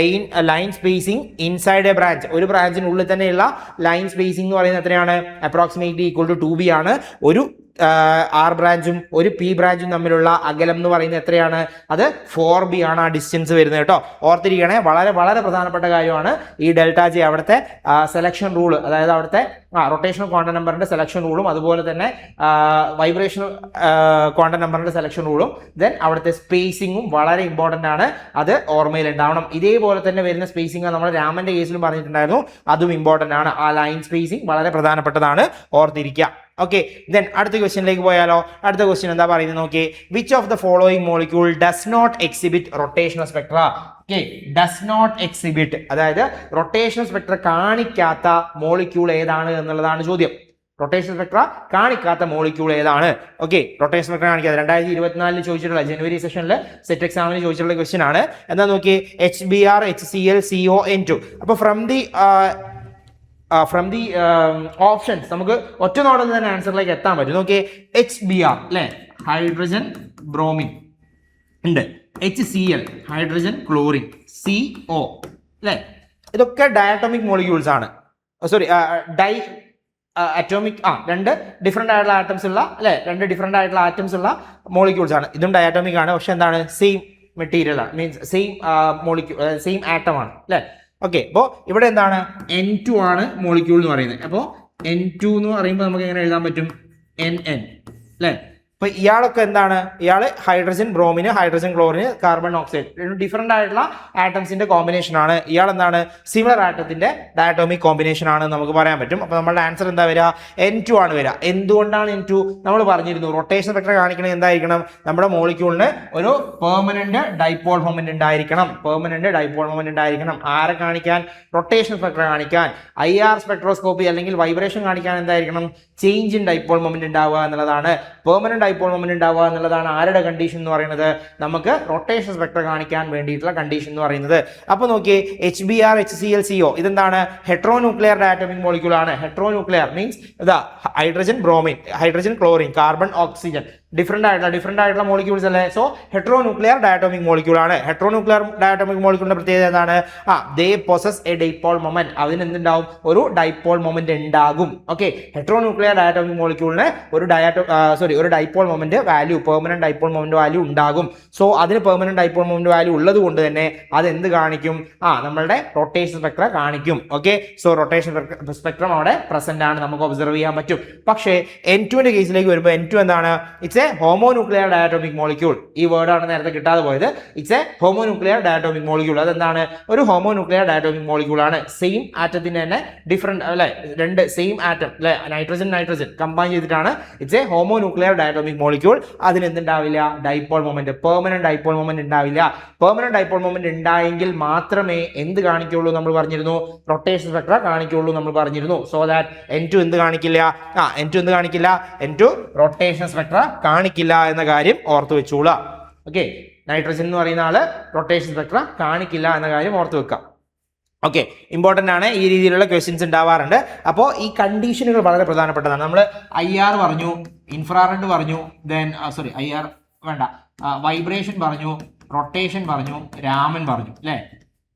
[SPEAKER 1] Line spacing inside A branch. ഒരു ബ്രാഞ്ചിനുള്ളിൽ തന്നെയുള്ള ലൈൻ സ്പേസിംഗ് എന്ന് പറയുന്നത് എത്രയാണ്? അപ്രോക്സിമേറ്റ്ലി ഈക്വൽ ടു 2b ആണ്. ഒരു ആർ ബ്രാഞ്ചും ഒരു പി ബ്രാഞ്ചും തമ്മിലുള്ള അകലം എന്ന് പറയുന്നത് എത്രയാണ്? അത് 4b ആണ് ആ ഡിസ്റ്റൻസ് വരുന്നത് കേട്ടോ. ഓർത്തിരിക്കണേ, വളരെ വളരെ പ്രധാനപ്പെട്ട കാര്യമാണ് ഈ ഡെൽറ്റ ജെ. അവിടുത്തെ സെലക്ഷൻ റൂള്, അതായത് അവിടുത്തെ റൊട്ടേഷണൽ ക്വാണ്ടം നമ്പറിന്റെ സെലക്ഷൻ റൂളും അതുപോലെ തന്നെ വൈബ്രേഷണൽ ക്വാണ്ടം നമ്പറിന്റെ സെലക്ഷൻ റൂളും ദെൻ അവിടുത്തെ സ്പേസിങ്ങും വളരെ ഇമ്പോർട്ടന്റ് ആണ്. അത് ഓർമ്മയിൽ ഉണ്ടാവണം. ഇതേപോലെ തന്നെ വരുന്ന സ്പേസിംഗ് നമ്മൾ രാമന്റെ കേസിലും പറഞ്ഞിട്ടുണ്ടായിരുന്നു, അതും ഇമ്പോർട്ടന്റ് ആണ്. ആ ലൈൻ സ്പേസിംഗ് വളരെ പ്രധാനപ്പെട്ടതാണ്, ഓർത്തിരിക്കുക. ഓക്കെ, ദെൻ അടുത്ത ക്വസ്റ്റ്യനിലേക്ക് പോയാലോ? അടുത്ത ക്വസ്റ്റ്യൻ എന്താ പറയുന്നത് നോക്കി. Which of the following molecule does not exhibit rotational spectra? Okay, does not exhibit, അതായത് റൊട്ടേഷണൽ സ്പെക്ട്ര കാണിക്കാത്ത മോളിക്യൂൾ ഏതാണ് എന്നുള്ളതാണ് ചോദ്യം. റൊട്ടേഷണൽ സ്പെക്ട്ര കാണിക്കാത്ത മോളിക്യൂൾ ഏതാണ്? ഓക്കെ, റൊട്ടേഷണൽ സ്പെക്ട്ര കാണിക്കാത്ത 2024 ചോദിച്ചിട്ടുള്ള ജനുവരി സെഷനിൽ സെറ്റ് എക്സാമിന് ചോദിച്ചിട്ടുള്ള ക്വസ്റ്റ്യൻ ആണ്. എന്താ നോക്കി, HBr HCl CON2. അപ്പോൾ ഫ്രം ദി ഓപ്ഷൻസ് നമുക്ക് ഒറ്റ നോട്ടിൽ തന്നെ ആൻസറിലേക്ക് എത്താൻ പറ്റും. നോക്കിയേ, HBr അല്ലെ, ഹൈഡ്രജൻ ബ്രോമിൻ ഉണ്ട്. HCl ഹൈഡ്രജൻ ക്ലോറിൻ, CO അല്ലെ, ഇതൊക്കെ ഡയറ്റോമിക് മോളിക്യൂൾസ് ആണ്. സോറി, അറ്റോമിക്, രണ്ട് ഡിഫറെന്റ് ആയിട്ടുള്ള ആറ്റംസ് ഉള്ള അല്ലെ, രണ്ട് ഡിഫറെന്റ് ആയിട്ടുള്ള ആറ്റംസ് ഉള്ള മോളിക്യൂൾസ് ആണ്. ഇതും ഡയറ്റോമിക് ആണ്, പക്ഷെ എന്താണ്? സെയിം മെറ്റീരിയൽ ആണ്, means same molecule, same atom ആണ് അല്ലെ. ഓക്കെ, അപ്പോൾ ഇവിടെ എന്താണ്? N2 ആണ് മോളിക്യൂൾ എന്ന് പറയുന്നത്. അപ്പോൾ N2 എന്ന് പറയുമ്പോൾ നമുക്ക് എങ്ങനെ എഴുതാൻ പറ്റും? NN അല്ലേ. അപ്പൊ ഇയാളൊക്കെ എന്താണ്? ഇയാള് hydrogen bromine, hydrogen chlorine, carbon oxide, different ആയിട്ടുള്ള ആറ്റംസിന്റെ കോമ്പിനേഷൻ ആണ്. ഇയാൾ എന്താണ്? സിമിലർ ആറ്റത്തിന്റെ ഡയറ്റോമിക് കോമ്പിനേഷൻ ആണ് നമുക്ക് പറയാൻ പറ്റും. അപ്പൊ നമ്മളുടെ ആൻസർ എന്താ വരിക? N2 ആണ് വരിക. എന്തുകൊണ്ടാണ് N2? നമ്മൾ പറഞ്ഞിരുന്നു റൊട്ടേഷൻ സ്പെക്ട്ര കാണിക്കണത് എന്തായിരിക്കണം? നമ്മുടെ മോളിക്യൂളിന് ഒരു പെർമനന്റ് ഡൈപോൾ മൊമെന്റ് ഉണ്ടായിരിക്കണം. പെർമനന്റ് ഡൈപോൾ മൊമെന്റ് ഉണ്ടായിരിക്കണം. ആരെ കാണിക്കാൻ? റൊട്ടേഷൻ സ്പെക്ട്ര കാണിക്കാൻ. IR സ്പെക്ട്രോസ്കോപ്പി അല്ലെങ്കിൽ വൈബ്രേഷൻ കാണിക്കാൻ എന്തായിരിക്കണം? ചേഞ്ച് ഇൻ ഡൈപോൾ മൊമെന്റ് ഉണ്ടാവുക എന്നുള്ളതാണ്. പെർമനന്റ് ഡൈപോൾ മൊമെന്റ് ഉണ്ടാവുക എന്നുള്ളതാണ് ആരുടെ കണ്ടീഷൻ എന്ന് പറയുന്നത്? നമുക്ക് റൊട്ടേഷൻ സ്പെക്ട്ര കാണിക്കാൻ വേണ്ടിയിട്ടുള്ള കണ്ടീഷൻ എന്ന് പറയുന്നത്. അപ്പൊ നോക്കിയേ, HBr HCl CO ഇതെന്താണ്? ഹെട്രോന്യൂക്ലിയർ ഡയറ്റോമിക് മോളിക്യൂൾ ആണ്. ഹെട്രോന്യൂക്ലിയർ മീൻസ് ഇതാ hydrogen bromine, hydrogen chlorine, carbon oxygen, different ആയിട്ടുള്ള മോളിക്യൂൾസ് അല്ലേ. സോ ഹെട്രോന്യൂക്ലിയർ ഡയറ്റോമിക് മോളിക്യൂൾ ആണ്. ഹെട്രോന്യൂക്ലിയർ ഡയറ്റോമിക് മോളിക്യൂളിന്റെ പ്രത്യേകത എന്താണ്? ദേ പൊസസ് എ ഡൈപോൾ മൊമെന്റ്. അതിന് എന്തുണ്ടാവും? ഒരു ഡൈപോൾ മൊമെന്റ് ഉണ്ടാകും. ഓക്കെ, ഹെട്രോന്യൂക്ലിയർ ഡയറ്റോമിക് മോളിക്യൂളിന് ഒരു dipole moment value, permanent dipole moment value ഉണ്ടാകും. സോ അതിന് പെർമനന്റ് ഡൈപോൾ മൊമെന്റ് വാല്യൂ ഉള്ളത് കൊണ്ട് തന്നെ അത് എന്ത് കാണിക്കും? നമ്മളുടെ റൊട്ടേഷൻ സ്പെക്ട്ര കാണിക്കും. ഓക്കെ, സോ റൊട്ടേഷൻ സ്പെക്ട്രം അവിടെ പ്രസന്റ് ആണ്, നമുക്ക് ഒബ്സർവ് ചെയ്യാൻ പറ്റും. പക്ഷേ N2 കേസിലേക്ക് വരുമ്പോൾ N2 എന്താണ്? It's a homonuclear diatomic molecule. ഈ വേർഡാണ് നേരത്തെ കിട്ടാതെ പോയത്. It's a homonuclear diatomic molecule. അതെന്താണ്? ഒരു ഹോമോന്യൂക്ലിയർ ഡയറ്റോമിക് മോളിക്യൂൾ ആണ്. സെയിം ആറ്റത്തിന് തന്നെ ഡിഫറെന്റ് അല്ലെ, രണ്ട് സെയിം ആറ്റം അല്ലെ, നൈട്രജൻ കമ്പൈൻ ചെയ്തിട്ടാണ്. It's a homonuclear diatomic molecule. അതിന് എന്തുണ്ടാവില്ല? Dipole moment, permanent dipole moment ഉണ്ടാവില്ല. പെർമനന്റ് ഡൈപോൾ മൊമെന്റ് ഉണ്ടായെങ്കിൽ മാത്രമേ എന്ത് കാണിക്കുള്ളൂ? നമ്മൾ പറഞ്ഞിരുന്നു റൊട്ടേഷൻ സ്പെക്ട്ര കാണിക്കുള്ളൂ നമ്മൾ പറഞ്ഞിരുന്നു. സോ ദാറ്റ് N2 എന്ത് കാണിക്കില്ല? N2 റൊട്ടേഷൻ സ്പെക്ട്ര കാണിക്കില്ല എന്ന കാര്യം ഓർത്തു വെച്ചോളാം. ഓക്കെ, നൈട്രജൻ എന്ന് പറയുന്ന ആള് റൊട്ടേഷൻ സ്പെക്ട്ര കാണിക്കില്ല എന്ന കാര്യം ഓർത്തു വെക്കാം. ഓക്കെ, ഇമ്പോർട്ടൻ്റ് ആണ്. ഈ രീതിയിലുള്ള ക്വസ്റ്റ്യൻസ് ഉണ്ടാവാറുണ്ട്. അപ്പോൾ ഈ കണ്ടീഷനുകൾ വളരെ പ്രധാനപ്പെട്ടതാണ്. നമ്മൾ IR പറഞ്ഞു, ഇൻഫ്രാറെഡ് പറഞ്ഞു, ദെൻ IR വേണ്ട, വൈബ്രേഷൻ പറഞ്ഞു, റൊട്ടേഷൻ പറഞ്ഞു, രാമൻ പറഞ്ഞു അല്ലേ.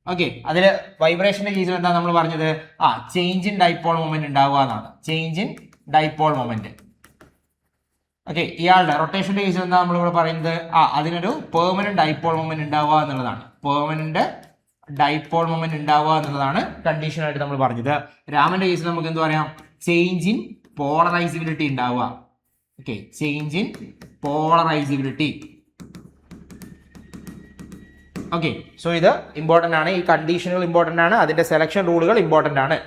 [SPEAKER 1] ഓക്കെ, അതിൽ വൈബ്രേഷന്റെ കേസിൽ എന്താ നമ്മൾ പറഞ്ഞത്? ചേഞ്ച് ഇൻ ഡൈപോൾ മൊമെന്റ് ഉണ്ടാവുക എന്നാണ്. Change in dipole moment. Okay, ഇയാളുടെ റൊട്ടേഷന്റെ കേസിൽ എന്താ നമ്മളിവിടെ പറയുന്നത്? അതിനൊരു പെർമനന്റ് ഡൈപോൾ മൊമെന്റ് ഉണ്ടാവുക എന്നുള്ളതാണ്. പെർമനന്റ് ഡൈപോൾ മൊമെന്റ് ഉണ്ടാവുക എന്നുള്ളതാണ് കണ്ടീഷൻ ആയിട്ട് നമ്മൾ പറഞ്ഞത്. രാമന്റെ കേസിൽ നമുക്ക് എന്ത് പറയാം? ചേഞ്ച് ഇൻ പോളറൈസിബിലിറ്റി ഉണ്ടാവുക. Okay, change in polarisability. Okay, so ഇത് ഇമ്പോർട്ടൻ്റ് ആണ്. ഈ കണ്ടീഷനുകൾ ഇമ്പോർട്ടൻ്റ് ആണ്. അതിന്റെ സെലക്ഷൻ റൂളുകൾ ഇമ്പോർട്ടൻ്റ് ആണ്.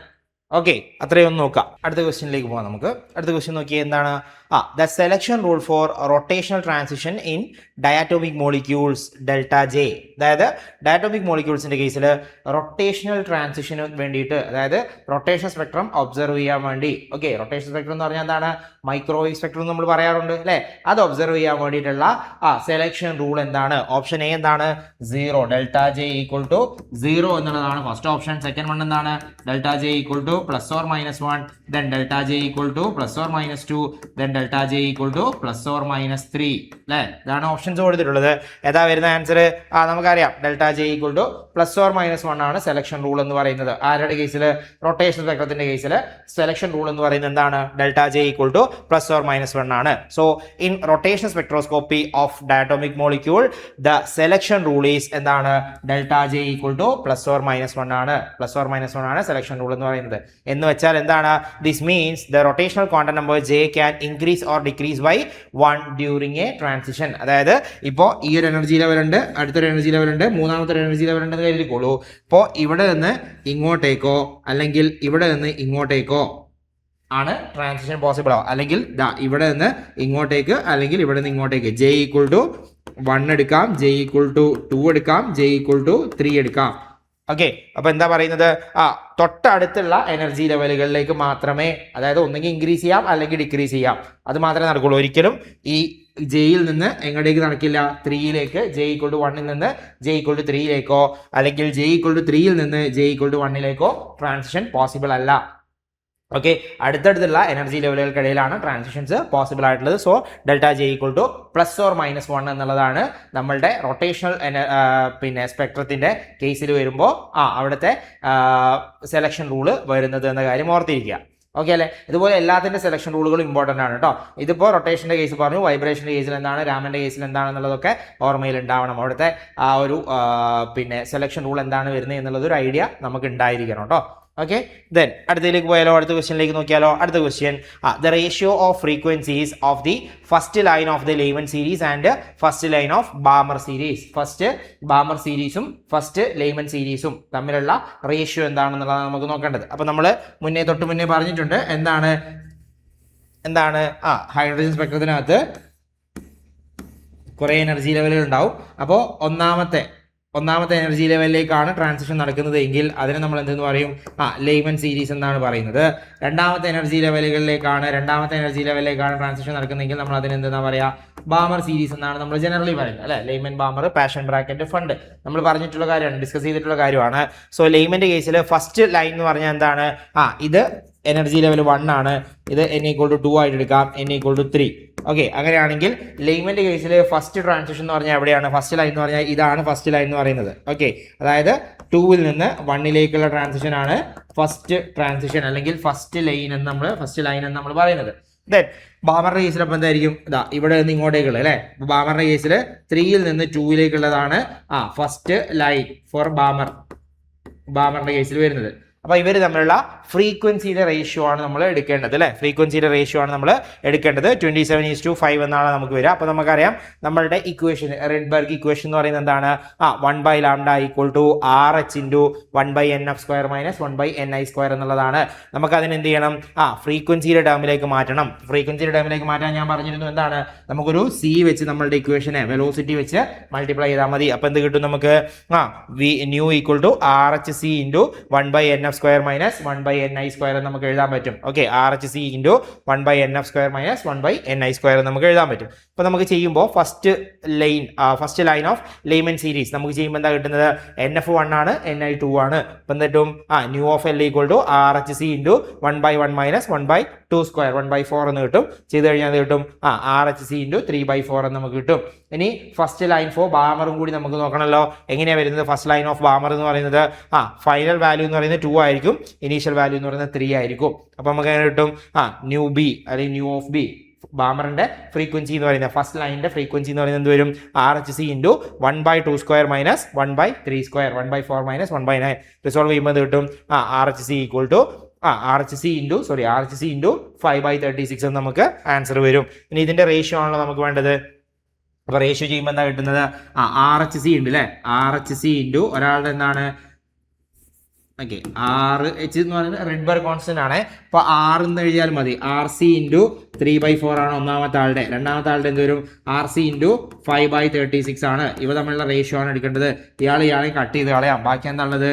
[SPEAKER 1] ഓക്കെ, അത്രയും ഒന്ന് നോക്കാം. അടുത്ത ക്വസ്റ്റ്യനിലേക്ക് പോകാം നമുക്ക്. അടുത്ത ക്വസ്റ്റ്യൻ നോക്കിയാൽ എന്താണ്? the selection rule for rotational transition in diatomic molecules delta J. അതായത് ഡയറ്റോമിക് മോളിക്യൂൾസിന്റെ കേസിൽ റൊട്ടേഷണൽ ട്രാൻസിഷന് വേണ്ടിയിട്ട്, അതായത് റൊട്ടേഷൻ സ്പെക്ട്രം ഒബ്സർവ് ചെയ്യാൻ വേണ്ടി, ഓക്കെ, റൊട്ടേഷൻ സ്പെക്ട്രം എന്ന് പറഞ്ഞാൽ എന്താണ്, മൈക്രോവേവ് സ്പെക്ട്രം നമ്മൾ പറയാറുണ്ട് അല്ലേ, അത് ഒബ്സർവ് ചെയ്യാൻ വേണ്ടിയിട്ടുള്ള സെലക്ഷൻ റൂൾ എന്താണ്? ഓപ്ഷൻ എ എന്താണ്? 0, ഡെൽറ്റ ജെ ഈക്വൽ ടു 0 എന്നുള്ളതാണ് ഫസ്റ്റ് ഓപ്ഷൻ. സെക്കൻഡ് വൺ എന്താണ്? Delta J equal to +or-1, then delta J equal to +or-2, then delta J equal to +or-3 അല്ലേ? ഇതാണ് ഓപ്ഷൻസ് കൊടുത്തിട്ടുള്ളത്. ഏതാ വരുന്ന ആൻസർ? നമുക്കറിയാം, delta J equal to +or-1 ആണ് selection rule എന്ന് പറയുന്നത്. ആരുടെ കേസിൽ? റൊട്ടേഷൻ സ്പെക്ട്രത്തിന്റെ കേസിൽ സെലക്ഷൻ റൂൾ എന്ന് പറയുന്നത് എന്താണ്? Delta J equal to +or-1 ആണ്. So in rotation spectroscopy of diatomic molecule the selection rule is എന്താണ്? Delta J equal to +or-1 ആണ്. +or-1 ആണ് സെലക്ഷൻ റൂൾ എന്ന് പറയുന്നത്. എന്ന് വെച്ചാൽ എന്താണ്? This means the rotational quantum number J can increase or decrease by 1 during a transition. അതായത് ഇപ്പോൾ ഈ ഒരു എനർജി ലെവൽ ഉണ്ട്, അടുത്തൊരു എനർജി ലെവൽ ഉണ്ട്, മൂന്നാമത്തെ എനർജി ലെവൽ ഉണ്ടെന്ന് കരുതിക്കോളൂ. ഇപ്പോൾ ഇവിടെ നിന്ന് ഇങ്ങോട്ടേക്കോ അല്ലെങ്കിൽ ഇവിടെ നിന്ന് ഇങ്ങോട്ടേക്കോ ആണ് ട്രാൻസിഷൻ പോസിബിൾ ആവും. അല്ലെങ്കിൽ ഇവിടെ നിന്ന് ഇങ്ങോട്ടേക്ക് അല്ലെങ്കിൽ ഇവിടെ നിന്ന് ഇങ്ങോട്ടേക്ക് ജെ ഈക്വൽ ടു 1 എടുക്കാം, ജെ ഈക്വൽ ടു 2 എടുക്കാം, ജെ ഈക്വൽ ടു 3 എടുക്കാം. ഓക്കെ, അപ്പൊ എന്താ പറയുന്നത്? തൊട്ടടുത്തുള്ള എനർജി ലെവലുകളിലേക്ക് മാത്രമേ, അതായത് ഒന്നെങ്കിൽ ഇൻക്രീസ് ചെയ്യാം അല്ലെങ്കിൽ ഡിക്രീസ് ചെയ്യാം, അത് മാത്രമേ നടക്കുള്ളൂ. ഒരിക്കലും ഈ ജെയിൽ നിന്ന് എങ്ങോട്ടേക്ക് നടക്കില്ല? 3യിലേക്ക്, ജെ ഈക്വൽ ടു 1ൽ നിന്ന് ജെ ഈക്വൽ ടു 3യിലേക്കോ അല്ലെങ്കിൽ ജെ ഈക്വൽ ടു 3യിൽ നിന്ന് ജെ ഈക്വൽ ടു 1ലേക്കോ ട്രാൻസിഷൻ പോസിബിൾ അല്ല. ഓക്കെ, അടുത്തടുത്തുള്ള എനർജി ലെവലുകൾക്കിടയിലാണ് ട്രാൻസിഷൻസ് പോസിബിൾ ആയിട്ടുള്ളത്. So delta J equal to +or-1 എന്നുള്ളതാണ് നമ്മളുടെ റൊട്ടേഷണൽ സ്പെക്ട്രത്തിന്റെ കേസിൽ വരുമ്പോൾ അവിടുത്തെ സെലക്ഷൻ റൂള് വരുന്നത് എന്ന കാര്യം ഓർത്തിരിക്കുക. ഓക്കെ അല്ലേ? ഇതുപോലെ എല്ലാത്തിന്റെ സെലക്ഷൻ റൂളുകളും ഇമ്പോർട്ടൻ്റ് ആണ് കേട്ടോ. ഇതിപ്പോൾ റൊട്ടേഷന്റെ കേസ് പറഞ്ഞു, വൈബ്രേഷന്റെ കേസിൽ എന്താണ്, രാമന്റെ കേസിൽ എന്താണെന്നുള്ളതൊക്കെ ഓർമ്മയിൽ ഉണ്ടാവണം. അവിടുത്തെ ഒരു സെലക്ഷൻ റൂൾ എന്താണ് വരുന്നത് എന്നുള്ളത് ഒരു ഐഡിയ നമുക്ക് ഉണ്ടായിരിക്കണം കേട്ടോ. ഓക്കെ, ദെൻ അടുത്തതിലേക്ക് പോയാലോ? അടുത്ത ക്വസ്റ്റ്യനിലേക്ക് നോക്കിയാലോ? അടുത്ത question, the ratio of frequencies of the first line of the Lyman series and first line of Balmer series. First Balmer സീരീസും ഫസ്റ്റ് ലെയ്മൻ സീരീസും തമ്മിലുള്ള റേഷ്യോ എന്താണെന്നുള്ളതാണ് നമുക്ക് നോക്കേണ്ടത്. അപ്പൊ നമ്മൾ തൊട്ട് മുന്നേ പറഞ്ഞിട്ടുണ്ട് എന്താണ് ഹൈഡ്രജൻ സ്പെക്ട്രത്തിനകത്ത് കുറെ എനർജി ലെവലുകൾ ഉണ്ടാവും. അപ്പോൾ ഒന്നാമത്തെ എനർജി ലെവലിലേക്കാണ് ട്രാൻസിഷൻ നടക്കുന്നത് എങ്കിൽ അതിനെ നമ്മൾ എന്തെന്ന് പറയും? ലെയ്മൻ സീരീസ് എന്നാണ് പറയുന്നത്. രണ്ടാമത്തെ എനർജി ലെവലിലേക്കാണ് ട്രാൻസിഷൻ നടക്കുന്നതെങ്കിൽ നമ്മൾ അതിന് എന്താ പറയുക? ബാമർ സീരീസ് എന്നാണ് നമ്മൾ ജനറലി പറയുന്നത് അല്ലെ. ലെയ്മൻ, ബാമർ, പാഷൻ ബ്രാക്കറ്റ്, ഫണ്ട് നമ്മൾ പറഞ്ഞിട്ടുള്ള കാര്യമാണ്, ഡിസ്കസ് ചെയ്തിട്ടുള്ള കാര്യമാണ്. സോ ലെയ്മന്റെ കേസിൽ ഫസ്റ്റ് ലൈൻ എന്ന് പറഞ്ഞാൽ എന്താണ്? ഇത് എനർജി ലെവൽ 1 ആണ്, ഇത് n=2 ആയിട്ട് എടുക്കാം, n=3. ഓക്കെ, അങ്ങനെയാണെങ്കിൽ ലെയ്മന്റെ കേസിൽ ഫസ്റ്റ് ട്രാൻസിഷൻ എന്ന് പറഞ്ഞാൽ എവിടെയാണ്? ഫസ്റ്റ് ലൈൻ എന്ന് പറഞ്ഞാൽ ഇതാണ് ഫസ്റ്റ് ലൈൻ എന്ന് പറയുന്നത്. ഓക്കെ, അതായത് 2ൽ നിന്ന് 1ലേക്കുള്ള ട്രാൻസിഷൻ ആണ് ഫസ്റ്റ് ട്രാൻസിഷൻ അല്ലെങ്കിൽ ഫസ്റ്റ് ലൈൻ എന്ന് നമ്മൾ പറയുന്നത്. ദെൻ ബാമറിന്റെ കേസിൽ അപ്പം എന്തായിരിക്കും? ഇവിടെ നിന്ന് ഇങ്ങോട്ടേക്കുള്ള അല്ലെ. ബാമറിന്റെ കേസിൽ 3ൽ നിന്ന് 2ലേക്കുള്ളതാണ് ഫസ്റ്റ് ലൈൻ ഫോർ ബാമറിന്റെ കേസിൽ വരുന്നത്. അപ്പൊ ഇവർ തമ്മിലുള്ള ഫ്രീക്വൻസിയുടെ റേഷ്യോ ആണ് നമ്മൾ എടുക്കേണ്ടത് അല്ലെ. 27:5 എന്നാണ് നമുക്ക് വരിക. അപ്പൊ നമുക്കറിയാം നമ്മളുടെ ഇക്വേഷൻ, റെഡ്ബർഗ് ഇക്വേഷൻ എന്ന് പറയുന്നത് എന്താണ്? 1/λ = RH × 1/nf² - 1/ni² എന്നുള്ളതാണ്. നമുക്ക് അതിന് എന്ത് ചെയ്യണം? ഫ്രീക്വൻസിയുടെ ടേമിലേക്ക് മാറ്റണം. ഫ്രീക്വൻസിയുടെ ടേമിലേക്ക് മാറ്റാൻ ഞാൻ പറഞ്ഞിരുന്നു എന്താണ്? നമുക്കൊരു c വെച്ച് നമ്മളുടെ ഇക്വേഷനെ വെലോസിറ്റി വെച്ച് മൾട്ടിപ്ലൈ ചെയ്താൽ മതി. അപ്പൊ എന്ത് കിട്ടും നമുക്ക്? nu = RHc × 1/nf² - 1/ni² നമുക്ക് എഴുതാൻ പറ്റും. ഓക്കെ, RHc × 1/nf² - 1/ni² നമുക്ക് എഴുതാൻ പറ്റും. അപ്പൊ നമുക്ക് ചെയ്യുമ്പോൾ ഫസ്റ്റ് ലൈൻ ഓഫ് ലെയ്മൻ സീരീസ് നമുക്ക് ചെയ്യുമ്പോൾ എന്താ കിട്ടുന്നത്? NF1 ആണ്, Ni2 ആണ്. അപ്പൊ എന്നിട്ടും nu of L = RHc × 1/1 - 1/2² 1/4 എന്ന് കിട്ടും. ചെയ്ത് കഴിഞ്ഞാൽ കിട്ടും RHc × 3/4 എന്ന് നമുക്ക് കിട്ടും. ഇനി ഫസ്റ്റ് ലൈൻ ഫോർ ബാമറും കൂടി നമുക്ക് നോക്കണമല്ലോ. എങ്ങനെയാണ് വരുന്നത്? ഫസ്റ്റ് ലൈൻ ഓഫ് ബാമർ എന്ന് പറയുന്നത് ഫൈനൽ വാല്യൂ എന്ന് പറയുന്നത് 2 ആയിരിക്കും, ഇനീഷ്യൽ വാല്യൂ എന്ന് പറയുന്നത് 3 ആയിരിക്കും. അപ്പൊ നമുക്ക് എങ്ങനെ കിട്ടും? ന്യൂ ബി അല്ലെങ്കിൽ ന്യൂ ഓഫ് ബി, ബാമറിന്റെ ഫ്രീക്വൻസി എന്ന് പറയുന്നത്, ഫസ്റ്റ് ലൈനിന്റെ ഫ്രീക്വൻസി എന്ന് പറയുന്നത് എന്ത് വരും? RHc × 1/2² - 1/3² 1/4 - 1/9. റിസോൾവ് ചെയ്യുമ്പോൾ കിട്ടും RHc × 5/36 എന്ന് നമുക്ക് ആൻസർ വരും. ഇനി ഇതിന്റെ റേഷ്യോ ആണല്ലോ നമുക്ക് വേണ്ടത്. അപ്പൊ റേഷ്യോ ചെയ്യുമ്പോൾ എന്താ കിട്ടുന്നത്? RHc ഉണ്ട് അല്ലെ. RHc × ഒരാളുടെ എന്താണ്? ഓക്കെ, RH എന്ന് പറയുന്നത് റിഡ്ബർഗ് കോൺസ്റ്റന്റ് ആണ്. അപ്പോൾ R എന്ന് എഴുതിയാൽ മതി. RC ഇൻറ്റു 3/4 ആണ് ഒന്നാമത്തെ ആളുടെ. രണ്ടാമത്തെ ആളുടെ എന്ത് വരും? RC ഇൻറ്റു 5/36 ആണ്. ഇവ തമ്മിലുള്ള റേഷ്യോ ആണ് എടുക്കേണ്ടത്. ഇയാളെ കട്ട് ചെയ്ത് കളയാം. ബാക്കി എന്താ ഉള്ളത്?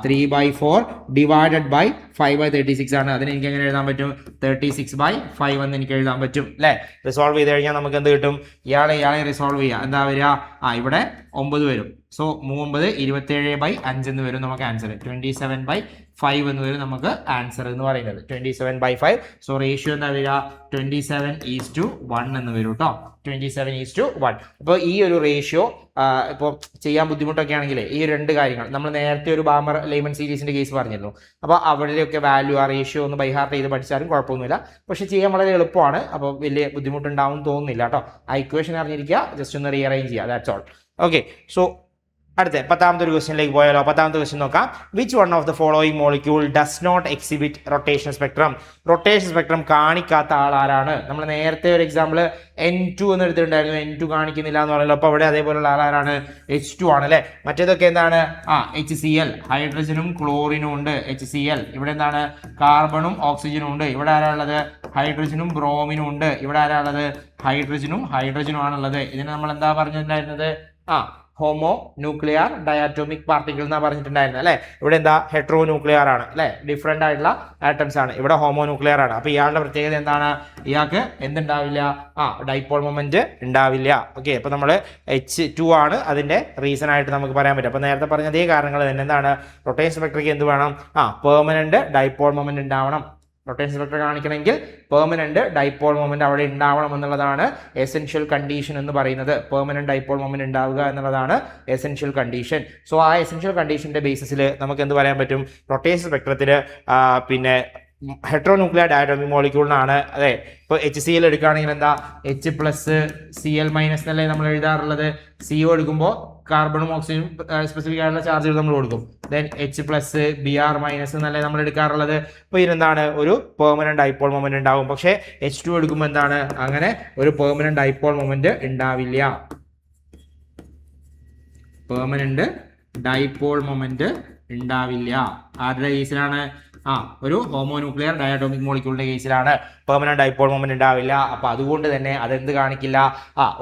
[SPEAKER 1] 3/4 ഡിവൈഡഡ് ബൈ 5/36 ആണ്. അതിന് എനിക്ക് എങ്ങനെ എഴുതാൻ പറ്റും? 36/5 എന്ന് എനിക്ക് എഴുതാൻ പറ്റും അല്ലേ? റിസോൾവ് ചെയ്ത് കഴിഞ്ഞാൽ നമുക്ക് എന്ത് കിട്ടും? ഇയാളെ റിസോൾവ് ചെയ്യാം. എന്താ വരിക? ഇവിടെ 9 വരും. സോ 3 27/5 എന്ന് വരും നമുക്ക് ആൻസർ. 27/5 എന്ന് വരും നമുക്ക് ആൻസർ എന്ന് പറയുന്നത്. 27/5. സോ റേഷ്യോ എന്താ വരിക? 27:1 എന്ന് വരും കേട്ടോ. 27:1. അപ്പോൾ ഈ ഒരു റേഷ്യോ ഇപ്പോൾ ചെയ്യാൻ ബുദ്ധിമുട്ടൊക്കെ ആണെങ്കിൽ ഈ രണ്ട് കാര്യങ്ങൾ നമ്മൾ നേരത്തെ ഒരു ബാമർ ലെയ്മൻ സീരീസിന്റെ കേസ് പറഞ്ഞിരുന്നു. അപ്പോൾ അവിടെയൊക്കെ വാല്യൂ ആ റേഷ്യോ ഒന്ന് ബൈ ഹാർട്ട് ചെയ്ത് പഠിച്ചാലും കുഴപ്പമൊന്നുമില്ല. പക്ഷെ ചെയ്യാൻ വളരെ എളുപ്പമാണ്. അപ്പോൾ വലിയ ബുദ്ധിമുട്ടുണ്ടാവും തോന്നുന്നില്ല കേട്ടോ. ആ ഇക്വേഷൻ അറിഞ്ഞിരിക്കുക, ജസ്റ്റ് ഒന്ന് റീഅറേഞ്ച് ചെയ്യുക, ദാറ്റ്സ് ഓൾ. ഓക്കെ, സോ അടുത്ത 10ാമത്തെ ഒരു ക്വസ്റ്റ്യനിലേക്ക് പോയാലോ? 10ാമത്തെ ക്വസ്റ്റ്യൻ നോക്കാം. Which one of the following molecule does not exhibit rotation spectrum? Rotation spectrum കാണിക്കാത്ത ആൾ ആരാണ്? നമ്മൾ നേരത്തെ ഒരു എക്സാമ്പിൾ N2 എന്ന് എടുത്തിട്ടുണ്ടായിരുന്നു. N2 കാണിക്കുന്നില്ല എന്ന് പറഞ്ഞല്ലോ. അപ്പോൾ അവിടെ അതേപോലുള്ള ആളാരാണ്? H2 ആണ് അല്ലേ? മറ്റേതൊക്കെ എന്താണ്? HCl, ഹൈഡ്രജനും ക്ലോറിനും ഉണ്ട്. HCl. ഇവിടെ എന്താണ്? കാർബണും ഓക്സിജനും ഉണ്ട്. ഇവിടെ ആരാ ഉള്ളത്? ഹൈഡ്രജനും ബ്രോമിനും ഉണ്ട്. ഇവിടെ ആരാ ഉള്ളത്? ഹൈഡ്രജനും ആണുള്ളത്. ഇതിന് നമ്മൾ എന്താ പറഞ്ഞിട്ടുണ്ടായിരുന്നത്? ഹോമോ ന്യൂക്ലിയർ ഡയാറ്റോമിക് പാർട്ടിക്കിൾ എന്നാ പറഞ്ഞിട്ടുണ്ടായിരുന്നത് അല്ലെ? ഇവിടെ എന്താ? ഹെട്രോ ന്യൂക്ലിയർ ആണ് അല്ലെ? ഡിഫറെന്റ് ആയിട്ടുള്ള ആറ്റംസ് ആണ്. ഇവിടെ ഹോമോ ന്യൂക്ലിയർ ആണ്. അപ്പൊ ഇയാളുടെ പ്രത്യേകത എന്താണ്? ഇയാൾക്ക് എന്തുണ്ടാവില്ല? ഡൈപോൾ മൊമെന്റ് ഉണ്ടാവില്ല. ഓക്കെ, അപ്പൊ നമ്മൾ H2 ആണ് അതിന്റെ റീസൺ ആയിട്ട് നമുക്ക് പറയാൻ പറ്റും. അപ്പൊ നേരത്തെ പറഞ്ഞ അതേ കാരണങ്ങൾ തന്നെ. എന്താണ്? റൊട്ടേഷൻ സ്പെക്ട്രയ്ക്ക് എന്ത് വേണം? പെർമനന്റ് ഡൈപോൾ മൊമെന്റ് ഉണ്ടാവണം. റൊട്ടേഷൻ സ്പെക്ട്രം കാണിക്കണമെങ്കിൽ പെർമനന്റ് ഡൈപോൾ മൊമെന്റ് അവിടെ ഉണ്ടാവണം എന്നുള്ളതാണ് എസെൻഷ്യൽ കണ്ടീഷൻ എന്ന് പറയുന്നത്. പെർമനന്റ് ഡൈപോൾ മൊമെന്റ് ഉണ്ടാവുക എന്നുള്ളതാണ് എസെൻഷ്യൽ കണ്ടീഷൻ. സോ ആ എസെൻഷ്യൽ കണ്ടീഷന്റെ ബേസിസിൽ നമുക്ക് എന്ത് പറയാൻ പറ്റും? റൊട്ടേഷൻ സ്പെക്ട്രത്തിൽ പിന്നെ ഹെട്രോ ന്യൂക്ലിയർ ഡയാറ്റോമിക് മോളിക്യൂളിനാണ്. അതെ, ഇപ്പോൾ HCl എടുക്കുകയാണെങ്കിൽ എന്താ? H+Cl- എന്നല്ലേ നമ്മൾ എഴുതാറുള്ളത്. CO എടുക്കുമ്പോൾ കാർബണും ഓക്സിജനും സ്പെസിഫിക് ആയിട്ടുള്ള ചാർജുകൾ നമ്മൾ കൊടുക്കും. ദെൻ H+Br- എന്നല്ലേ നമ്മൾ എടുക്കാറുള്ളത്. അപ്പോൾ ഇതിനെന്താണ്? ഒരു പെർമനന്റ് ഡൈപോൾ മൊമെന്റ് ഉണ്ടാവും. പക്ഷേ H2 എടുക്കുമ്പോൾ എന്താണ്? അങ്ങനെ ഒരു പെർമനന്റ് ഡൈപോൾ മൊമെന്റ് ഉണ്ടാവില്ല. പെർമനന്റ് ഡൈപോൾ മൊമെന്റ് ഉണ്ടാവില്ല. ആരുടെ കേസിലാണ്? ഒരു ഹോമോന്യൂക്ലിയർ ഡയാറ്റോമിക് മോളിക്യൂളിന്റെ കേസിലാണ് പെർമനന്റ് ഡൈപോൾ മൊമെന്റ് ഉണ്ടാവില്ല. അപ്പൊ അതുകൊണ്ട് തന്നെ അതെന്ത് കാണിക്കില്ല?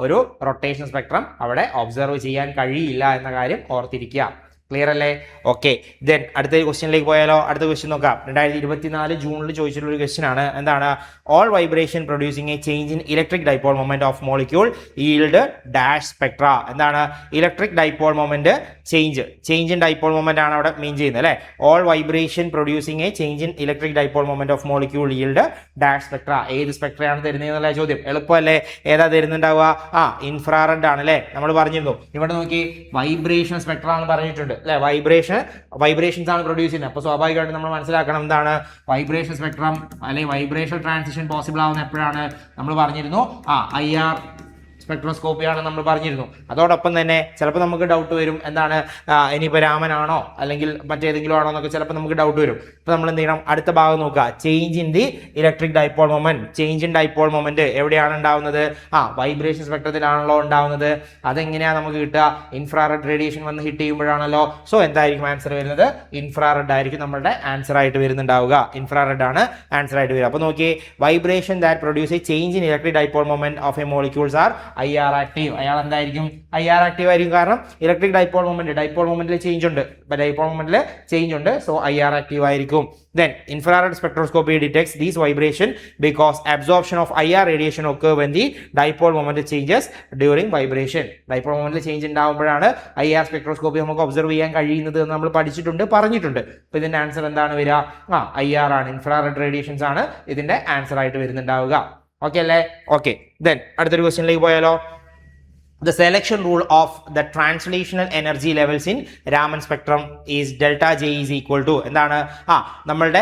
[SPEAKER 1] ഒരു റൊട്ടേഷൻ സ്പെക്ട്രം അവിടെ ഒബ്സർവ് ചെയ്യാൻ കഴിയില്ല എന്ന കാര്യം ഓർത്തിരിക്കുക. ക്ലിയർ അല്ലേ? ഓക്കെ, ദെൻ അടുത്ത ക്വസ്റ്റ്യനിലേക്ക് പോയാലോ? അടുത്ത ക്വസ്റ്റ്യൻ നോക്കാം. 2024 ജൂണിൽ ചോദിച്ചിട്ടുള്ള ഒരു ക്വസ്റ്റ്യൻ ആണ്. എന്താണ്? All vibration producing a change in electric dipole moment of molecule yield dash spectra. എന്താണ്? Electric dipole moment change in dipole moment ആണ് അവിടെ മീൻ ചെയ്യുന്നത് അല്ലേ? All vibration producing a change in electric dipole moment of molecule yield dash spectra. ഏത് സ്പെക്ട്രയാണ് തരുന്നതെന്നുള്ള ചോദ്യം. എളുപ്പമല്ലേ? ഏതാ തരുന്നുണ്ടാവുക? ഇൻഫ്രാറെഡ് ആണ് അല്ലേ? നമ്മൾ പറഞ്ഞിരുന്നു. ഇവിടെ നോക്കി, വൈബ്രേഷൻ സ്പെക്ട്ര എന്ന് പറഞ്ഞിട്ടുണ്ട് അല്ലെ? വൈബ്രേഷൻസ് ആണ് പ്രൊഡ്യൂസ് ചെയ്യുന്നത്. അപ്പോൾ സ്വാഭാവികമായിട്ടും നമ്മൾ മനസ്സിലാക്കണം എന്താണ്? വൈബ്രേഷൻ സ്പെക്ട്രം അല്ലെങ്കിൽ വൈബ്രേഷൻ ട്രാൻസിഷൻ പോസിബിൾ ആവുന്ന എപ്പോഴാണ്? നമ്മൾ പറഞ്ഞിരുന്നു IR സ്പെക്ട്രോസ്കോപ്പിയാണ് നമ്മൾ പറഞ്ഞിരുന്നു. അതോടൊപ്പം തന്നെ ചിലപ്പോൾ നമുക്ക് ഡൗട്ട് വരും, എന്താണ് ഇനിയിപ്പോൾ രാമനാണോ അല്ലെങ്കിൽ മറ്റേതെങ്കിലും ആണോ എന്നൊക്കെ ചിലപ്പോൾ നമുക്ക് ഡൗട്ട് വരും. അപ്പോൾ നമ്മൾ എന്ത് ചെയ്യണം? അടുത്ത ഭാഗം നോക്കുക. Change in the electric dipole moment. Change in dipole moment എവിടെയാണ് ഉണ്ടാവുന്നത്? വൈബ്രേഷൻ സ്പെക്ട്രത്തിലാണല്ലോ ഉണ്ടാവുന്നത്. അതെങ്ങനെയാണ് നമുക്ക് കിട്ടുക? ഇൻഫ്രാറെഡ് റേഡിയേഷൻ വന്ന് ഹിറ്റ് ചെയ്യുമ്പോഴാണല്ലോ. സോ എന്തായിരിക്കും ആൻസർ വരുന്നത്? ഇൻഫ്രാറെഡ് ആയിരിക്കും നമ്മുടെ ആൻസർ ആയിട്ട് വരുന്നുണ്ടാവുക. ഇൻഫ്രാറെഡ് ആണ് ആൻസർ ആയിട്ട് വരിക. അപ്പോൾ നോക്കിയേ, vibration that produce A change in electric dipole moment of A molecules R IR active. അയാൾ എന്തായിരിക്കും? IR ആക്റ്റീവ് ആയിരിക്കും. കാരണം ഇലക്ട്രിക് ഡൈപോൾ മൊമെന്റിൽ ചേഞ്ച് ഉണ്ട്. സോ IR ആക്റ്റീവ് ആയിരിക്കും. Then infrared spectroscopy detects these vibration because absorption of IR radiation occur when the dipole moment changes during vibration. Dipole moment change ഉണ്ടാവുമ്പോഴാണ് IR spectroscopy നമുക്ക് observe ചെയ്യാൻ കഴിയുന്നത് എന്ന് നമ്മൾ പറഞ്ഞിട്ടുണ്ട്. അപ്പോൾ ഇതിന്റെ ആൻസർ എന്താണ് വരിക? IR ആണ്. ഇൻഫ്രാറെഡ് റേഡിയേഷൻസ് ആണ് ഇതിന്റെ ആൻസർ ആയിട്ട് വരുന്നുണ്ടാവുക. ഓക്കെ അല്ലേ? ഓക്കെ, ദെൻ അടുത്തൊരു ക്വസ്റ്റ്യനിലേക്ക് പോയാലോ? The selection rule of the translational energy levels in Raman spectrum is delta J is equal to എന്താണ്? നമ്മളുടെ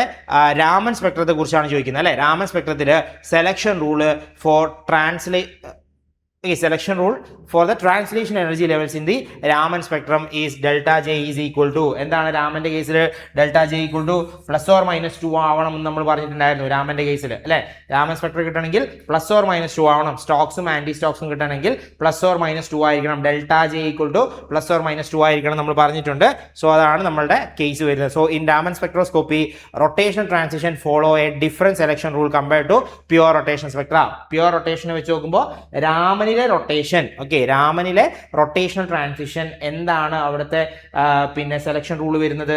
[SPEAKER 1] രാമൻ സ്പെക്ട്രത്തെ കുറിച്ചാണ് ചോദിക്കുന്നത് അല്ലെ? രാമൻ സ്പെക്ട്രത്തിൽ selection rule for Okay, selection rule for the translation energy levels in the Raman spectrum is delta J is equal to എന്താണ് രാമന്റെ കേസിൽ delta J equal to +or-2 ആവണം എന്ന് നമ്മൾ പറഞ്ഞിട്ടുണ്ടായിരുന്നു രാമന്റെ കേസിൽ അല്ലെ. രാമൻ സ്പെക്ട്രം കിട്ടണമെങ്കിൽ +or-2 ആവണം. സ്റ്റോക്സും ആന്റി സ്റ്റോക്സും കിട്ടണമെങ്കിൽ +or-2 ആയിരിക്കണം. Delta J equal to +or-2 ആയിരിക്കണം നമ്മൾ പറഞ്ഞിട്ടുണ്ട്. സോ അതാണ് നമ്മളുടെ കേസ് വരുന്നത്. So in Raman spectroscopy rotation transition follow a different selection rule compared to pure rotation spectra. Pure റൊട്ടേഷനെ വെച്ച് നോക്കുമ്പോൾ രാമനിലെ റൊട്ടേഷൻ രാമനിലെ റൊട്ടേഷണൽ ട്രാൻസിഷൻ എന്താണ് അവിടുത്തെ പിന്നെ സെലക്ഷൻ റൂൾ വരുന്നത്?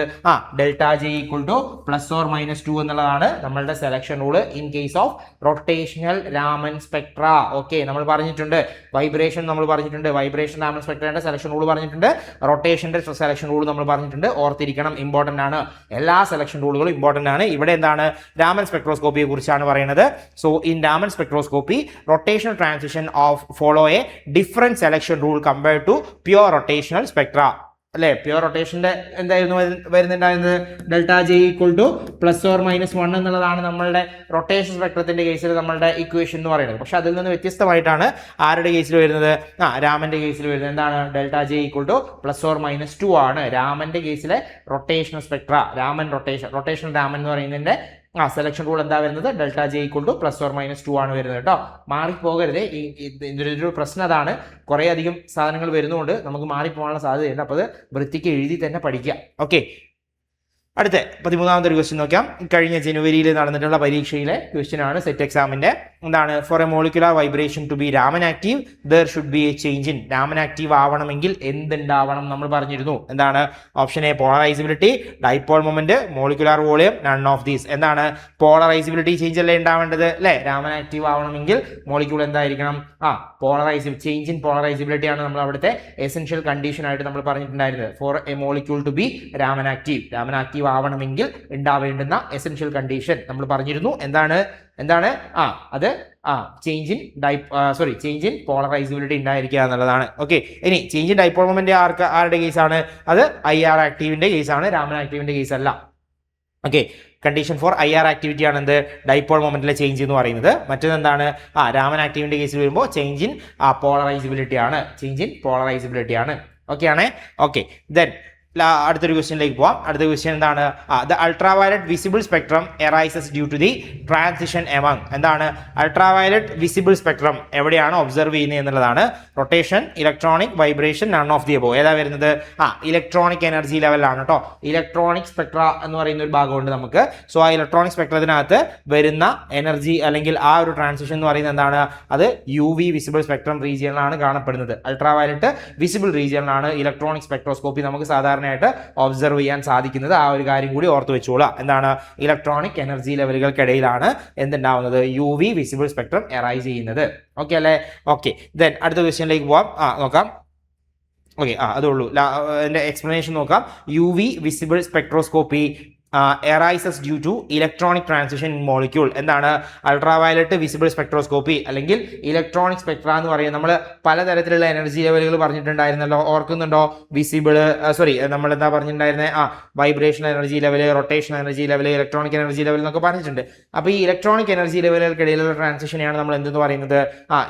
[SPEAKER 1] Delta J equal to +or-2 എന്നുള്ളതാണ് നമ്മളുടെ selection rule in case of rotational Raman spectra. Okay, നമ്മൾ പറഞ്ഞിട്ടുണ്ട് വൈബ്രേഷൻ, നമ്മൾ പറഞ്ഞിട്ടുണ്ട് വൈബ്രേഷൻ രാമൻ സ്പെക്ട്രയുടെ സെലക്ഷൻ റൂൾ പറഞ്ഞിട്ടുണ്ട്, റൊട്ടേഷന്റെ സെലക്ഷൻ റൂൾ നമ്മൾ പറഞ്ഞിട്ടുണ്ട്. ഓർത്തിരിക്കണം, ഇമ്പോർട്ടന്റ് ആണ്. എല്ലാ സെലക്ഷൻ റൂളുകളും ഇമ്പോർട്ടന്റ് ആണ്. ഇവിടെ എന്താണ് രാമൻ സ്പെക്ട്രോസ്കോപ്പിയെ കുറിച്ചാണ് പറയുന്നത്. So in Raman spectroscopy rotational transition of follow a different selection rule compared to pure rotational spectra അല്ലെ. പ്യുവർ റൊട്ടേഷന്റെ എന്തായിരുന്നു വരുന്നുണ്ടായിരുന്നത്? Delta J equal to +or-1 എന്നുള്ളതാണ് നമ്മളുടെ റൊട്ടേഷൻ സ്പെക്ട്രത്തിന്റെ കേസിൽ നമ്മളുടെ ഇക്വേഷൻ എന്ന് പറയുന്നത്. പക്ഷെ അതിൽ നിന്ന് വ്യത്യസ്തമായിട്ടാണ് ആരുടെ കേസിൽ വരുന്നത്? രാമന്റെ കേസിൽ വരുന്നത് എന്താണ്? Delta J equal to +or-2 ആണ് രാമന്റെ കേസിലെ റൊട്ടേഷണൽ സ്പെക്ട്ര. റൊട്ടേഷണൽ രാമൻ എന്ന് പറയുന്നതിന്റെ സെലക്ഷൻ റൂൾ എന്താ വരുന്നത്? Delta J equal to +or-2 ആണ് വരുന്നത് കേട്ടോ. മാറിപ്പോകരുത്. ഇതിൻ്റെ പ്രശ്നം അതാണ്, കുറേ അധികം സാധനങ്ങൾ വരുന്നതുകൊണ്ട് നമുക്ക് മാറിപ്പോകാനുള്ള സാധ്യതയുണ്ട്. അപ്പോൾ അത് വൃത്തിക്ക് എഴുതി തന്നെ പഠിക്കുക. ഓക്കെ, അടുത്ത 13ാമത്തെ ഒരു ക്വസ്റ്റ്യൻ നോക്കാം. കഴിഞ്ഞ ജനുവരിയിൽ നടന്നിട്ടുള്ള പരീക്ഷയിലെ ക്വസ്റ്റ്യൻ ആണ്, സെറ്റ് എക്സാമിന്റെ. എന്താണ്? For a molecular vibration to be Raman active there should be a change in. Raman active ആവണമെങ്കിൽ എന്തുണ്ടാവണം നമ്മൾ പറഞ്ഞിരുന്നു. എന്താണ്? Option A polarisability, dipole moment, molecular volume, none of these. എന്താണ്? പോളറൈസിബിലിറ്റി ചേഞ്ച് അല്ലേ ഉണ്ടാവേണ്ടത് അല്ലേ? രാമൻ ആക്റ്റീവ് ആവണമെങ്കിൽ മോളിക്യൂൾ എന്തായിരിക്കണം? ചേഞ്ച് ഇൻ പോളറൈസിബിലിറ്റി ആണ് നമ്മൾ അവിടുത്തെ എസെൻഷ്യൽ കണ്ടീഷൻ ആയിട്ട് നമ്മൾ പറഞ്ഞിട്ടുണ്ടായിരുന്നത്. For a molecule to be Raman active ആവണമെങ്കിൽ ഉണ്ടാവേണ്ടുന്ന എസെൻഷ്യൽ കണ്ടീഷൻ നമ്മൾ പറഞ്ഞിരുന്നു. എന്താണ്? അത് ചേഞ്ച് ഇൻ പോളറൈസിബിലിറ്റി ഉണ്ടായിരിക്കുക എന്നുള്ളതാണ്. ഓക്കെ, ഇനി ചേഞ്ച് ഇൻ ഡൈപോൾ മൊമെന്റ് ആരുടെ കേസാണ്? അത് IR ആക്റ്റീവിന്റെ കേസാണ്, രാമൻ ആക്റ്റീവിന്റെ കേസ് അല്ല. Okay, condition for IR activity ആണ് എന്ത്? ഡൈപോൾ മൊമെന്റിലെ ചേഞ്ച് എന്ന് പറയുന്നത്. മറ്റേത് എന്താണ്? രാമൻ ആക്റ്റീവിന്റെ കേസിൽ വരുമ്പോൾ ചേഞ്ച് ഇൻ പോളറൈസിബിലിറ്റി ആണ്. ഓക്കെ ആണേ. ഓക്കെ, ദെൻ അടുത്തൊരു ക്വസ്റ്റ്യനിലേക്ക് പോവാം. അടുത്ത ക്വസ്റ്റ്യൻ എന്താണ്? The ultraviolet visible spectrum arises due to the transition among. എന്താണ്? അൾട്രാവയലറ്റ് വിസിബിൾ സ്പെക്ട്രം എവിടെയാണ് ഒബ്സർവ് ചെയ്യുന്നത് എന്നുള്ളതാണ്. Rotation, electronic, vibration, none of the above. ഏതാ വരുന്നത്? ഇലക്ട്രോണിക് എനർജി ലെവലാണ് കേട്ടോ. ഇലക്ട്രോണിക് സ്പെക്ട്ര എന്ന് പറയുന്ന ഒരു ഭാഗമുണ്ട് നമുക്ക്. സോ ആ ഇലക്ട്രോണിക് സ്പെക്ട്രത്തിനകത്ത് വരുന്ന എനർജി അല്ലെങ്കിൽ ആ ഒരു ട്രാൻസിഷൻ എന്ന് പറയുന്നത് എന്താണ്? അത് UV വിസിബിൾ സ്പെക്ട്രം റീജിയനിലാണ് കാണപ്പെടുന്നത്. അൾട്രാവയലറ്റ് വിസിബിൾ റീജിയനിലാണ് ഇലക്ട്രോണിക് സ്പെക്ട്രോസ്കോപ്പി നമുക്ക് സാധാരണയായിട്ട് ഒബ്സർവ് ചെയ്യാൻ സാധിക്കുന്നത്. ആ ഒരു കാര്യം കൂടി ഓർത്ത് വെച്ചോളാം. എന്താണ്? ഇലക്ട്രോണിക് എനർജി ലെവലുകൾക്കിടയിലാണ് എന്തുണ്ടാവുന്നത്? UV വിസിബിൾ സ്പെക്ട്രം എറൈസ് ചെയ്യുന്നത്. ഓക്കെ അല്ലേ? ഓക്കെ, ദെൻ അടുത്ത ക്വസ്റ്റ്യനിലേക്ക് പോവാം. നോക്കാം. ഓക്കെ, അതുള്ളൂ. എൻ്റെ എക്സ്പ്ലനേഷൻ നോക്കാം. UV visible spectroscopy arises due to electronic transition in molecule. എന്താണ്? അൾട്രാവയലറ്റ് വിസിബിൾ സ്പെക്ട്രോസ്കോപ്പി അല്ലെങ്കിൽ ഇലക്ട്രോണിക് സ്പെക്ട്ര എന്ന് പറയുന്നത് നമ്മൾ പലതരത്തിലുള്ള എനർജി ലെവലുകൾ പറഞ്ഞിട്ടുണ്ടായിരുന്നല്ലോ, ഓർക്കുന്നുണ്ടോ? നമ്മൾ എന്താ പറഞ്ഞിട്ടുണ്ടായിരുന്നത്? Vibration energy level, rotation energy level, electronic energy level എന്നൊക്കെ പറഞ്ഞിട്ടുണ്ട്. അപ്പോൾ ഈ ഇലക്ട്രോണിക് എനർജി ലെവലുകൾക്കിടയിലുള്ള ട്രാൻസിഷനെയാണ് നമ്മൾ എന്തെന്ന് പറയുന്നത്?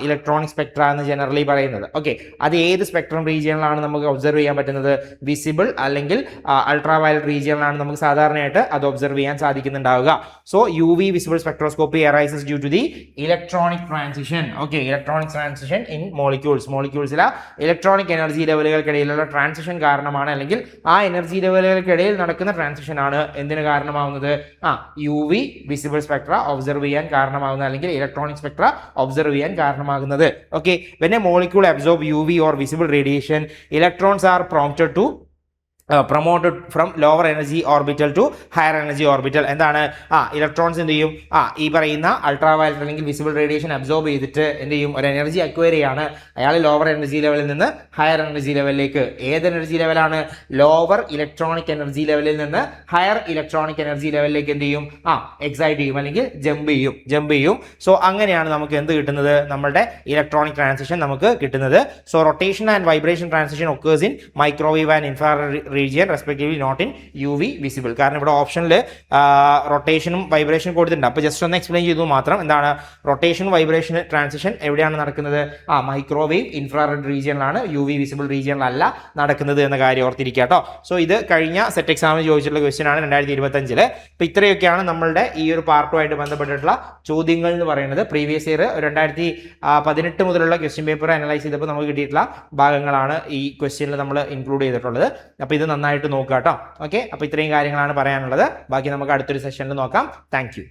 [SPEAKER 1] ഇലക്ട്രോണിക് സ്പെക്ട്ര എന്ന് ജനറലി പറയുന്നത്. ഓക്കെ, അത് ഏത് സ്പെക്ട്രം റീജിയനിലാണ് നമുക്ക് ഒബ്സർവ് ചെയ്യാൻ പറ്റുന്നത്? വിസിബിൾ അല്ലെങ്കിൽ അൾട്രാവയലറ്റ് റീജിയനിലാണ് നമുക്ക് സാധാരണയായിട്ട് അത് ഒബ്സർവ് ചെയ്യാൻ സാധിക്കുന്നുണ്ടാവുക. So UV visible spectroscopy arises due to the electronic transition. Okay, electronic transition in മോളിക്യൂൾസിലെ ഇലക്ട്രോണിക് എനർജി ലെവലുകൾക്കിടയിലുള്ള ട്രാൻസിഷൻ കാരണമാണ്, അല്ലെങ്കിൽ ആ എനർജി ലെവലുകൾക്കിടയിൽ നടക്കുന്ന ട്രാൻസിഷൻ ആണ് എന്തിന് കാരണമാവുന്നത്? UV വിസിബിൾ സ്പെക്ട്ര ഒബ്സർവ് ചെയ്യാൻ കാരണമാകുന്നത്, അല്ലെങ്കിൽ ഇലക്ട്രോണിക് സ്പെക്ട്ര ഒബ്സർവ് ചെയ്യാൻ കാരണമാകുന്നത്. Okay, when a molecule absorb UV or visible radiation, electrons are prompted to promoted from lower energy orbital to higher energy orbital. എന്താണ്? ഇലക്ട്രോൺസ് എന്ത് ചെയ്യും? ഈ പറയുന്ന അൾട്രാവയലറ്റ് അല്ലെങ്കിൽ വിസിബിൾ റേഡിയേഷൻ അബ്സോർബ് ചെയ്തിട്ട് എന്ത് ചെയ്യും? ഒരു എനർജി അക്വയർ ചെയ്യാണ്. അയാൾ ലോവർ എനർജി ലെവലിൽ നിന്ന് ഹയർ എനർജി ലെവലിലേക്ക്. ഏത് എനർജി ലെവലാണ്? ലോവർ ഇലക്ട്രോണിക് എനർജി ലെവലിൽ നിന്ന് ഹയർ ഇലക്ട്രോണിക് എനർജി ലെവലിലേക്ക് എന്ത് ചെയ്യും? എക്സൈറ്റ് ചെയ്യും അല്ലെങ്കിൽ ജമ്പ് ചെയ്യും. സോ അങ്ങനെയാണ് നമുക്ക് എന്ത് കിട്ടുന്നത്? നമ്മുടെ ഇലക്ട്രോണിക് ട്രാൻസിഷൻ നമുക്ക് കിട്ടുന്നത്. So rotation and vibration transition occurs in microwave and infrared region respectively not in UV visible. കാരണം ഇവിടെ ഓപ്ഷനിൽ റൊട്ടേഷനും വൈബ്രേഷനും കൊടുത്തിട്ടുണ്ട്. അപ്പോൾ ജസ്റ്റ് ഒന്ന് എക്സ്പ്ലെയിൻ ചെയ്തു മാത്രം. എന്താണ് റൊട്ടേഷൻ വൈബ്രേഷൻ ട്രാൻസിഷൻ എവിടെയാണ് നടക്കുന്നത്? മൈക്രോവേവ് ഇൻഫ്രാറെഡ് റീജിയനിലാണ്, UV വിസിബിൾ റീജിയനിലല്ല നടക്കുന്നത് എന്ന കാര്യം ഓർത്തിരിക്കുക കേട്ടോ. സോ ഇത് കഴിഞ്ഞ സെറ്റ് എക്സാമിന് ചോദിച്ചിട്ടുള്ള ക്വസ്റ്റ്യൻ ആണ് 2025. അപ്പോൾ ഇത്രയൊക്കെയാണ് നമ്മളുടെ ഈ ഒരു പാർട്ടുമായിട്ട് ബന്ധപ്പെട്ടിട്ടുള്ള ചോദ്യങ്ങൾ എന്ന് പറയുന്നത്. പ്രീവിയസ് ഇയർ 2018 മുതലുള്ള ക്വസ്റ്റ്യൻ പേപ്പർ അനലൈസ് ചെയ്തപ്പോൾ നമുക്ക് കിട്ടിയിട്ടുള്ള ഭാഗങ്ങളാണ് ഈ ക്വസ്റ്റ്യനിൽ നമ്മൾ ഇൻക്ലൂഡ് ചെയ്തിട്ടുള്ളത്. അപ്പോൾ ഇത് നന്നായിട്ട് നോക്കുക കേട്ടോ. ഓക്കെ, അപ്പോൾ ഇത്രയും കാര്യങ്ങളാണ് പറയാനുള്ളത്. ബാക്കി നമുക്ക് അടുത്തൊരു സെഷനിൽ നോക്കാം. Thank you.